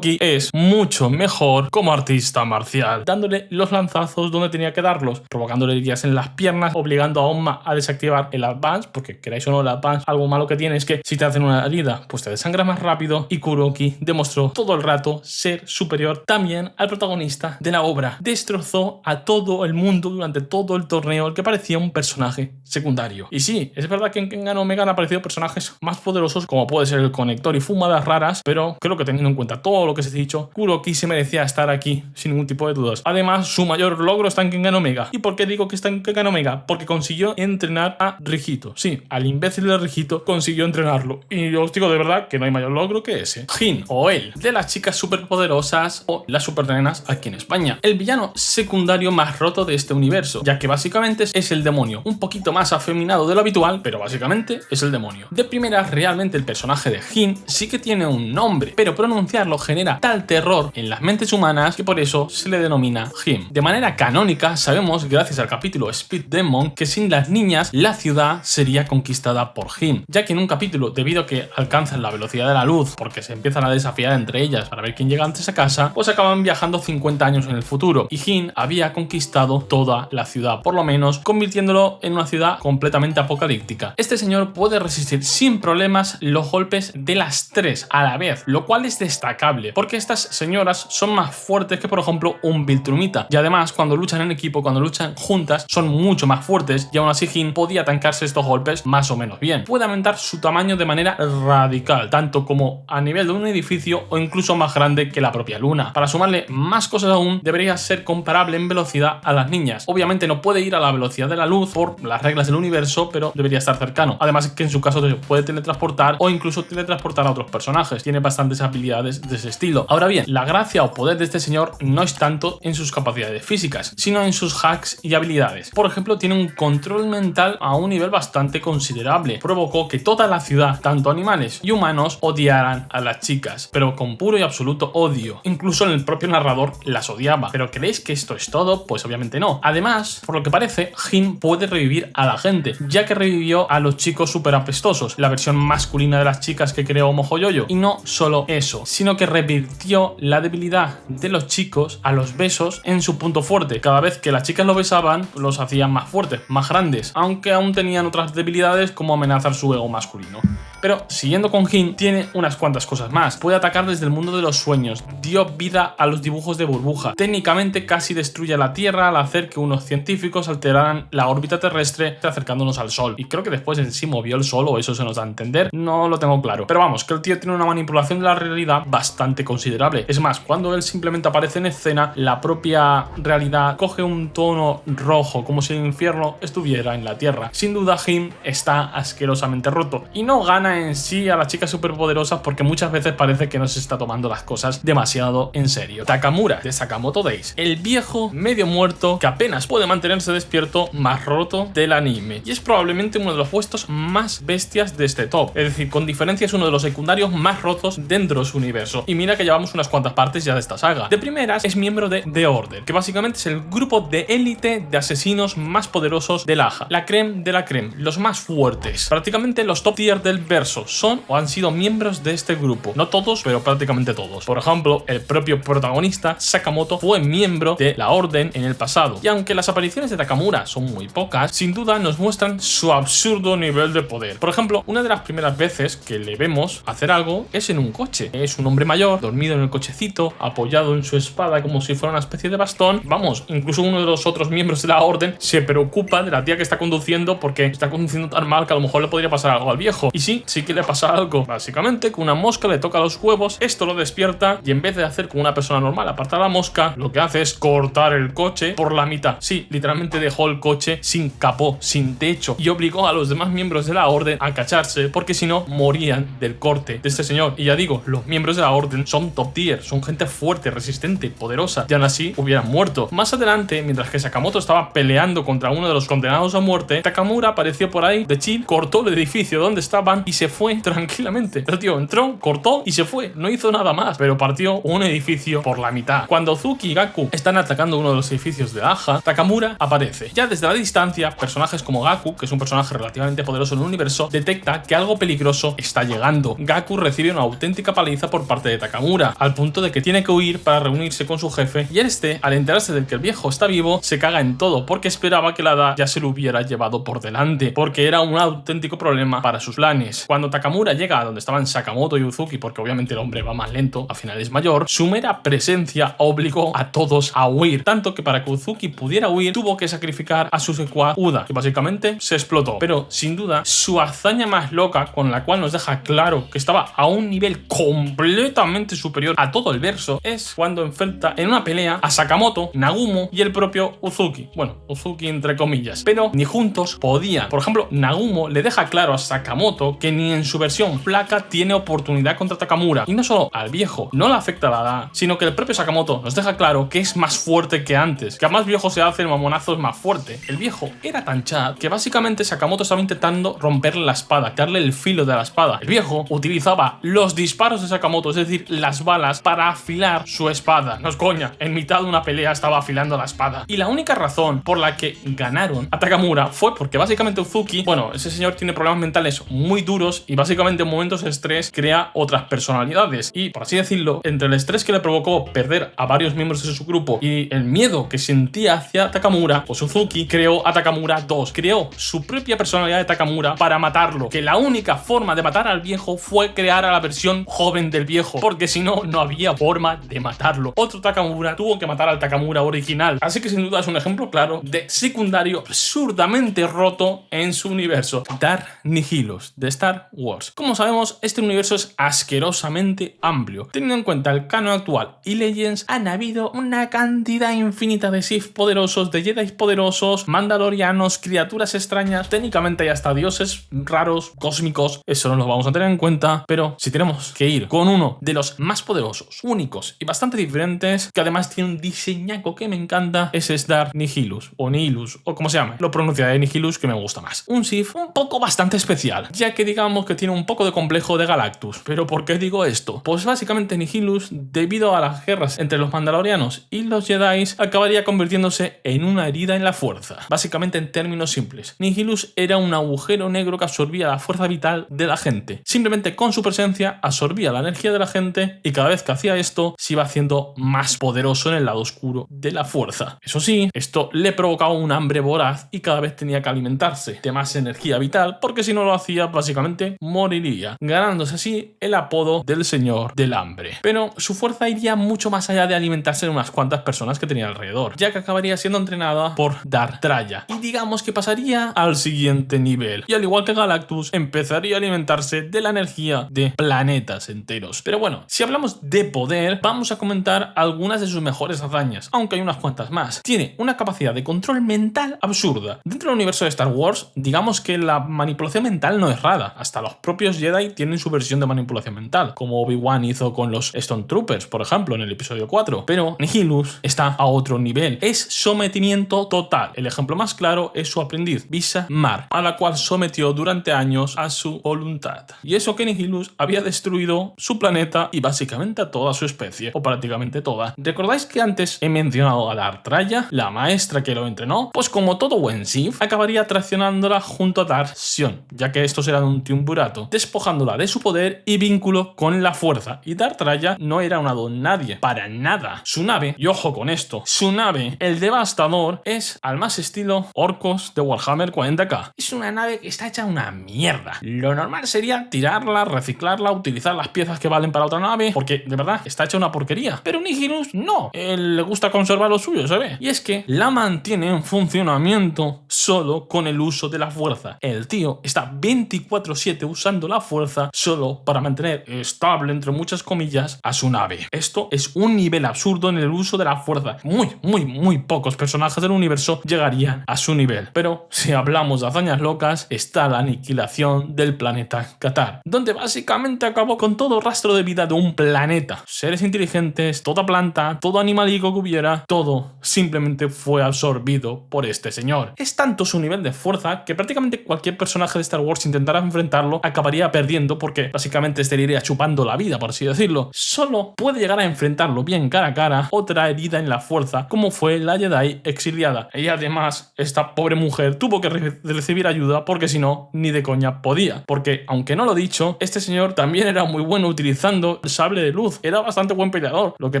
es mucho mejor como artista marcial, dándole los lanzazos donde tenía que darlos, provocándole heridas en las piernas, obligando a Onma a desactivar el Advance, porque queráis o no, el Advance, algo malo que tiene es que si te hacen una herida, pues te desangra más rápido, y Kuroki demostró todo el rato ser superior también al protagonista de la obra. Destrozó a todo el mundo durante todo el torneo, el que parecía un personaje secundario. Y sí, es verdad que en Kengan Omega han aparecido personajes más poderosos, como puede ser el Conector y Fumadas Raras, pero creo que teniendo en cuenta todo lo que se ha dicho, Kuroki se merecía estar aquí sin ningún tipo de dudas. Además, su mayor logro está en Kengan Omega. ¿Y por qué digo que está en Kengan Omega? Porque consiguió entrenar a Rijito. Sí, al imbécil de Rijito consiguió entrenarlo. Y yo os digo de verdad que no hay mayor logro que ese. Jin, o él, de las chicas superpoderosas o las supernenas aquí en España. El villano secundario más roto de este universo, ya que básicamente es el demonio. Un poquito más afeminado de lo habitual, pero básicamente es el demonio. De primeras, realmente el personaje de Jin sí que tiene un nombre, pero pronunciarlo genera tal terror en las mentes humanas que por eso se le denomina Jin. De manera canónica, sabemos, gracias al capítulo Speed Demon, que sin las niñas la ciudad sería conquistada por Jin, ya que en un capítulo, debido a que alcanzan la velocidad de la luz porque se empiezan a desafiar entre ellas para ver quién llega antes a casa, pues acaban viajando 50 años en el futuro, y Jin había conquistado toda la ciudad, por lo menos convirtiéndolo en una ciudad completamente apocalíptica. Este señor puede resistir sin problemas los golpes de las tres a la vez, lo cual es destacable, porque estas señoras son más fuertes que por ejemplo un Viltrumita, y además cuando luchan en equipo, cuando luchan juntas, son mucho más fuertes, y aún así Jin podía tancarse estos golpes más o menos bien. Puede aumentar su tamaño de manera radical, tanto como a nivel de un edificio o incluso más grande que la propia luna. Para sumarle más cosas aún, debería ser comparable en velocidad a las niñas. Obviamente no puede ir a la velocidad de la luz por las reglas del universo, pero debería estar cercano. Además que en su caso se puede teletransportar o incluso teletransportar a otros personajes. Tiene bastantes habilidades de ese estilo. Ahora bien, la gracia o poder de este señor no es tanto en sus capacidades físicas, sino en sus hacks y habilidades. Por ejemplo, tiene un control mental a un nivel bastante considerable. Provocó que toda la ciudad, tanto animales y humanos, odiaran a las chicas, pero con puro y absoluto odio. Incluso el propio narrador las odiaba. ¿Pero creéis que esto es todo? Pues obviamente no. Además, por lo que parece, Jin puede revivir a la gente, ya que revivió a los chicos super apestosos, la versión masculina de las chicas que creó Mojojojo. Y no solo eso, sino que revirtió la debilidad de los chicos a los besos en su punto fuerte. Cada vez que las chicas lo besaban, los hacían más fuertes, más grandes, aunque aún tenían otras debilidades como amenazar su ego masculino. Pero siguiendo con Jin, tiene unas cuantas cosas más. Puede atacar desde el mundo de los sueños, dio vida a los dibujos de burbuja, técnicamente casi destruye la Tierra al hacer que unos científicos alteraran la órbita terrestre acercándonos al Sol. Y creo que después en sí movió el Sol, o eso se nos da a entender, no lo tengo claro. Pero vamos, que el tío tiene una manipulación de la realidad bastante considerable. sabe. Es más, cuando él simplemente aparece en escena, la propia realidad coge un tono rojo, como si el infierno estuviera en la tierra. Sin duda, Him está asquerosamente roto y no gana en sí a las chicas superpoderosas porque muchas veces parece que no se está tomando las cosas demasiado en serio. Takamura, de Sakamoto Days, el viejo medio muerto que apenas puede mantenerse despierto, más roto del anime, y es probablemente uno de los puestos más bestias de este top, es decir, con diferencia es uno de los secundarios más rotos dentro de su universo. Y mira que llevamos unas cuantas partes ya de esta saga. De primeras es miembro de The Order, que básicamente es el grupo de élite de asesinos más poderosos del AHA, la creme de la creme, los más fuertes, prácticamente los top tier del verso son o han sido miembros de este grupo. No todos, pero prácticamente todos. Por ejemplo, el propio protagonista Sakamoto fue miembro de la Orden en el pasado, y aunque las apariciones de Takamura son muy pocas, sin duda nos muestran su absurdo nivel de poder. Por ejemplo, una de las primeras veces que le vemos hacer algo es en un coche. Es un hombre mayor, dormido en el cochecito, apoyado en su espada como si fuera una especie de bastón. Vamos, incluso uno de los otros miembros de la Orden se preocupa de la tía que está conduciendo porque está conduciendo tan mal que a lo mejor le podría pasar algo al viejo. Y sí que le pasa algo. Básicamente, que una mosca le toca los huevos, esto lo despierta y en vez de hacer como una persona normal, apartar la mosca, lo que hace es cortar el coche por la mitad. Sí, literalmente dejó el coche sin capó, sin techo, y obligó a los demás miembros de la Orden a cacharse porque si no morían del corte de este señor. Y ya digo, los miembros de la Orden son top tier, son gente fuerte, resistente, poderosa, y aún así hubieran muerto. Más adelante, mientras que Sakamoto estaba peleando contra uno de los condenados a muerte, Takamura apareció por ahí de chill, cortó el edificio donde estaban y se fue tranquilamente. El tío entró, cortó y se fue, no hizo nada más, pero partió un edificio por la mitad. Cuando Uzuki y Gaku están atacando uno de los edificios de AHA, Takamura aparece. Ya desde la distancia, personajes como Gaku, que es un personaje relativamente poderoso en el universo, detecta que algo peligroso está llegando. Gaku recibe una auténtica paliza por parte de Takamura, al punto de que tiene que huir para reunirse con su jefe, y este, al enterarse de que el viejo está vivo, se caga en todo, porque esperaba que la hada ya se lo hubiera llevado por delante, porque era un auténtico problema para sus planes. Cuando Takamura llega a donde estaban Sakamoto y Uzuki, porque obviamente el hombre va más lento, al final es mayor, su mera presencia obligó a todos a huir, tanto que para que Uzuki pudiera huir, tuvo que sacrificar a su secuaz Uda, que básicamente se explotó. Pero sin duda, su hazaña más loca, con la cual nos deja claro que estaba a un nivel completamente superior a todo el verso, es cuando enfrenta en una pelea a Sakamoto, Nagumo y el propio Uzuki. Bueno, Uzuki entre comillas, pero ni juntos podían. Por ejemplo, Nagumo le deja claro a Sakamoto que ni en su versión flaca tiene oportunidad contra Takamura. Y no solo al viejo no le afecta la edad, sino que el propio Sakamoto nos deja claro que es más fuerte que antes, que a más viejo se hace, el mamonazo es más fuerte. El viejo era tan chat que básicamente Sakamoto estaba intentando romperle la espada, quitarle el filo de la espada. El viejo utilizaba los disparos de Sakamoto, es decir, las balas, para afilar su espada. No es coña, en mitad de una pelea estaba afilando la espada. Y la única razón por la que ganaron a Takamura fue porque básicamente Uzuki, bueno, ese señor tiene problemas mentales muy duros y básicamente en momentos de estrés crea otras personalidades. Y por así decirlo, entre el estrés que le provocó perder a varios miembros de su grupo y el miedo que sentía hacia Takamura, pues Uzuki creó a Takamura 2, creó su propia personalidad de Takamura para matarlo, que la única forma de matar al viejo fue crear a la versión joven del viejo, porque si no, no había forma de matarlo. Otro Takamura tuvo que matar al Takamura original, así que sin duda es un ejemplo claro de secundario absurdamente roto en su universo. Dark Nihilus, de Star Wars. Como sabemos, este universo es asquerosamente amplio. Teniendo en cuenta el canon actual y Legends, han habido una cantidad infinita de Sith poderosos, de Jedi poderosos, mandalorianos, criaturas extrañas, técnicamente hay hasta dioses raros, cósmicos, eso no lo vamos a tener en cuenta, pero si tenemos que ir con uno de los más poderosos, únicos y bastante diferentes, que además tiene un diseñaco que me encanta, ese es Dark Nihilus, o Nihilus, o como se llame, lo pronunciaré Nihilus, que me gusta más. Un Sith un poco bastante especial, ya que digamos que tiene un poco de complejo de Galactus. ¿Pero por qué digo esto? Pues básicamente Nihilus, debido a las guerras entre los mandalorianos y los Jedi, acabaría convirtiéndose en una herida en la fuerza. Básicamente, en términos simples, Nihilus era un agujero negro que absorbía la fuerza vital de la gente. Simplemente con su presencia absorbía la energía de la gente y cada vez que hacía esto se iba haciendo más poderoso en el lado oscuro de la fuerza. Eso sí, esto le provocaba un hambre voraz y cada vez tenía que alimentarse de más energía vital, porque si no lo hacía básicamente moriría, ganándose así el apodo del Señor del Hambre. Pero su fuerza iría mucho más allá de alimentarse de unas cuantas personas que tenía alrededor, ya que acabaría siendo entrenada por Darth Traya y digamos que pasaría al siguiente nivel, y al igual que Galactus empezaría a alimentarse de la energía de planetas enteros. Pero bueno, si hablamos de poder, vamos a comentar algunas de sus mejores hazañas, aunque hay unas cuantas más. Tiene una capacidad de control mental absurda. Dentro del universo de Star Wars, digamos que la manipulación mental no es rara. Hasta los propios Jedi tienen su versión de manipulación mental, como Obi-Wan hizo con los Stormtroopers, por ejemplo, en el episodio 4. Pero Nihilus está a otro nivel. Es sometimiento total. El ejemplo más claro es su aprendiz, Visha Mar, a la cual sometió durante años a su voluntad. Y eso que Nihilus había destruido su planeta y básicamente a toda su especie, o prácticamente toda. ¿Recordáis que antes he mencionado a Darth Traya, la maestra que lo entrenó? Pues como todo buen Sith, acabaría traicionándola junto a Darth Sion, ya que estos eran un triunvirato, despojándola de su poder y vínculo con la fuerza. Y Darth Traya no era una don nadie, para nada. Su nave, y ojo con esto, su nave, el Devastador, es al más estilo orcos de Warhammer 40k. Es una nave que está hecha una mierda. Lo normal sería tirarla, reciclarla, utilizar las piezas que valen para otra nave, porque de verdad está hecha una porquería. Pero Nihilus no, él le gusta conservar lo suyo, se ve. Y es que la mantiene en funcionamiento solo con el uso de la fuerza. El tío está 24/7 usando la fuerza solo para mantener estable, entre muchas comillas, a su nave. Esto es un nivel absurdo en el uso de la fuerza. Muy pocos personajes del universo llegarían a su nivel. Pero si hablamos de hazañas locas, está la aniquilación del planeta Qatar, donde básicamente acabó con todo rastro de vida de un planeta. Seres inteligentes, toda planta, todo animalico que hubiera, todo simplemente fue absorbido por este señor. Es tanto su nivel de fuerza que prácticamente cualquier personaje de Star Wars intentara enfrentarlo acabaría perdiendo, porque básicamente estaría chupando la vida, por así decirlo. Solo puede llegar a enfrentarlo bien cara a cara otra herida en la fuerza, como fue la Jedi exiliada. Y además, esta pobre mujer tuvo que recibir ayuda, porque si no, ni de coña podía. Porque, aunque no lo he dicho, este señor también era muy bueno utilizando el sable de luz. Era bastante buen peleador. Lo que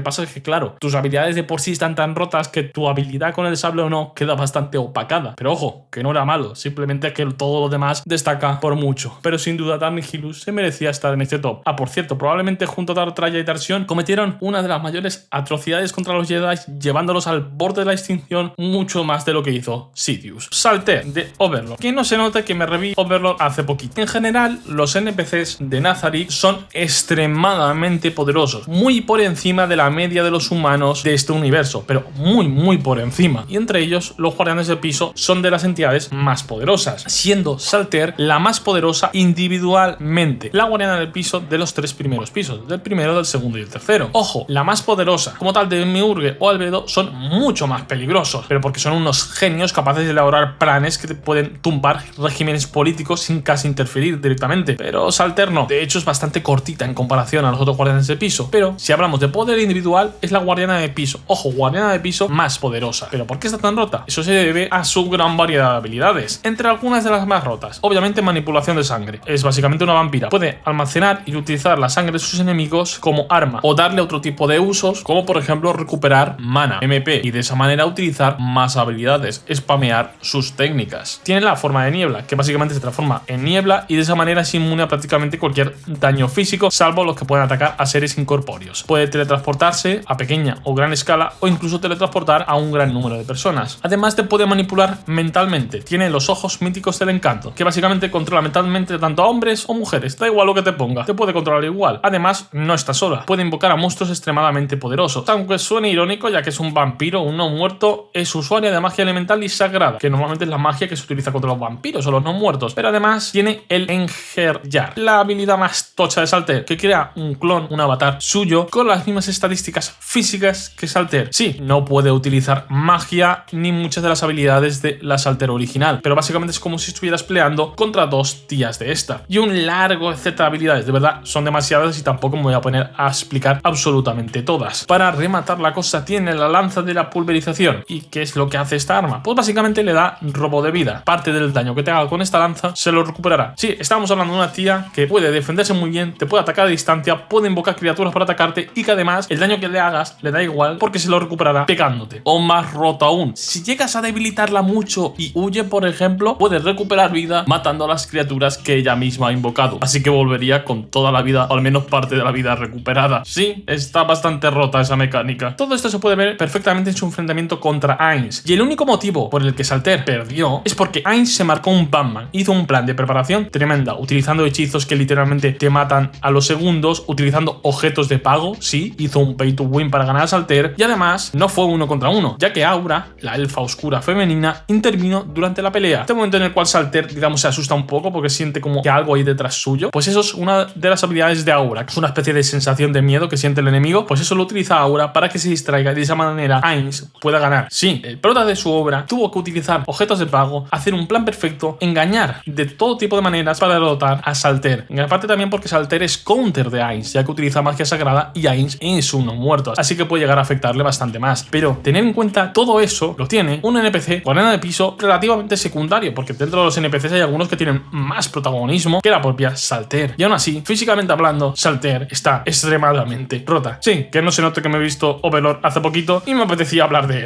pasa es que, claro, tus habilidades de por sí están tan rotas que tu habilidad con el sable o no queda bastante opacada. Pero ojo, que no era malo, simplemente que todo lo demás destaca por mucho. Pero sin duda, Darth Nihilus se merecía estar en este top. Ah, por cierto, probablemente junto a Darth Traya y Darth Sion cometieron una de las mayores atrocidades contra los Jedi, llevándolos al borde de la extinción mucho más de lo que hizo Sidious. Salté de Overlord. Que no se note que me reví Overlord hace poquito. En general, los NPCs de Nazarick son extremadamente poderosos, muy por encima de la media de los humanos de este universo, pero muy por encima. Y entre ellos, los guardianes del piso son de las entidades más poderosas, siendo Salter la más poderosa individualmente, la guardiana del piso de los 3 primeros pisos, del primero, del segundo y el tercero. Ojo, la más poderosa, como tal de Miurge o Albedo, son mucho más peligrosos, pero porque son unos genios capaces de elaborar planes que te pueden tumbar regímenes políticos sin casi interferir directamente. Pero Salter no, de hecho es bastante cortita en comparación a los otros guardianes de piso. Pero si hablamos de poder individual, es la guardiana de piso. Ojo, guardiana de piso más poderosa. ¿Pero por qué está tan rota? Eso se debe a su gran variedad de habilidades. Entre algunas de las más rotas, obviamente manipulación de sangre. Es básicamente una vampira. Puede almacenar y utilizar la sangre de sus enemigos como arma, o darle otro tipo de usos, como por ejemplo recuperar mana, MP, y de esa manera utilizar más habilidades, spamear sus técnicas. Tiene la forma de niebla, que básicamente se transforma en niebla y de esa manera es inmune a prácticamente cualquier daño físico, salvo los que pueden atacar a seres incorpóreos. Puede teletransportarse a pequeña o gran escala, o incluso teletransportar a un gran número de personas. Además, te puede manipular mentalmente. Tiene los ojos míticos del encanto, que básicamente controla mentalmente tanto a hombres o mujeres, da igual lo que te ponga, te puede controlar igual. Además, no está sola, puede invocar a monstruos extremadamente poderosos. Aunque suene irónico, ya que es un vampiro, un no muerto, es usuaria de magia elemental y sagrada, que normalmente es la magia que se utiliza contra los vampiros o los no muertos. Pero además tiene el Engerjar, la habilidad más tocha de Salter, que crea un clon, un avatar suyo, con las mismas estadísticas físicas que Salter. Sí, no puede utilizar magia ni muchas de las habilidades de la Salter original, pero básicamente es como si estuvieras peleando contra 2 tías de esta. Y un largo etcétera de habilidades, de verdad, son demasiadas y tampoco me voy a poner a explicar absolutamente todas. Para rematar la cosa, tiene la lanza de la pulverización. ¿Y qué es lo que hace esta arma? Pues básicamente le da robo de vida. Parte del daño que te haga con esta lanza se lo recuperará. Sí, estamos hablando de una tía que puede defenderse muy bien, te puede atacar a distancia, puede invocar criaturas para atacarte y que además el daño que le hagas le da igual porque se lo recuperará pegándote. O más roto aún, si llegas a debilitarla mucho hecho y huye, por ejemplo, puede recuperar vida matando a las criaturas que ella misma ha invocado. Así que volvería con toda la vida, o al menos parte de la vida recuperada. Sí, está bastante rota esa mecánica. Todo esto se puede ver perfectamente en su enfrentamiento contra Ainz. Y el único motivo por el que Saltaire perdió es porque Ainz se marcó un Batman. Hizo un plan de preparación tremenda, utilizando hechizos que literalmente te matan a los segundos, utilizando objetos de pago. Sí, hizo un pay to win para ganar a Saltaire. Y además, no fue 1 contra 1, ya que Aura, la elfa oscura femenina, intervino durante la pelea. Este momento en el cual Saltaire, digamos, se asusta un poco porque siente como que algo hay detrás suyo. Pues eso es una de las habilidades de Aura, que es una especie de sensación de miedo que siente el enemigo. Pues eso lo utiliza Aura para que se distraiga y de esa manera Ainz pueda ganar. Sí, el prota de su obra tuvo que utilizar objetos de pago, hacer un plan perfecto, engañar de todo tipo de maneras para derrotar a Saltaire. En parte también porque Saltaire es counter de Ainz, ya que utiliza magia sagrada y Ainz es uno muerto, así que puede llegar a afectarle bastante más. Pero tener en cuenta todo eso lo tiene un NPC con arena de piso relativamente secundario, porque dentro de los NPCs hay algunos que tienen más protagonismo que la propia Saltaire. Y aún así, físicamente hablando, Saltaire está extremadamente rota. Sí, que no se note que me he visto Overlord hace poquito y me apetecía hablar de él.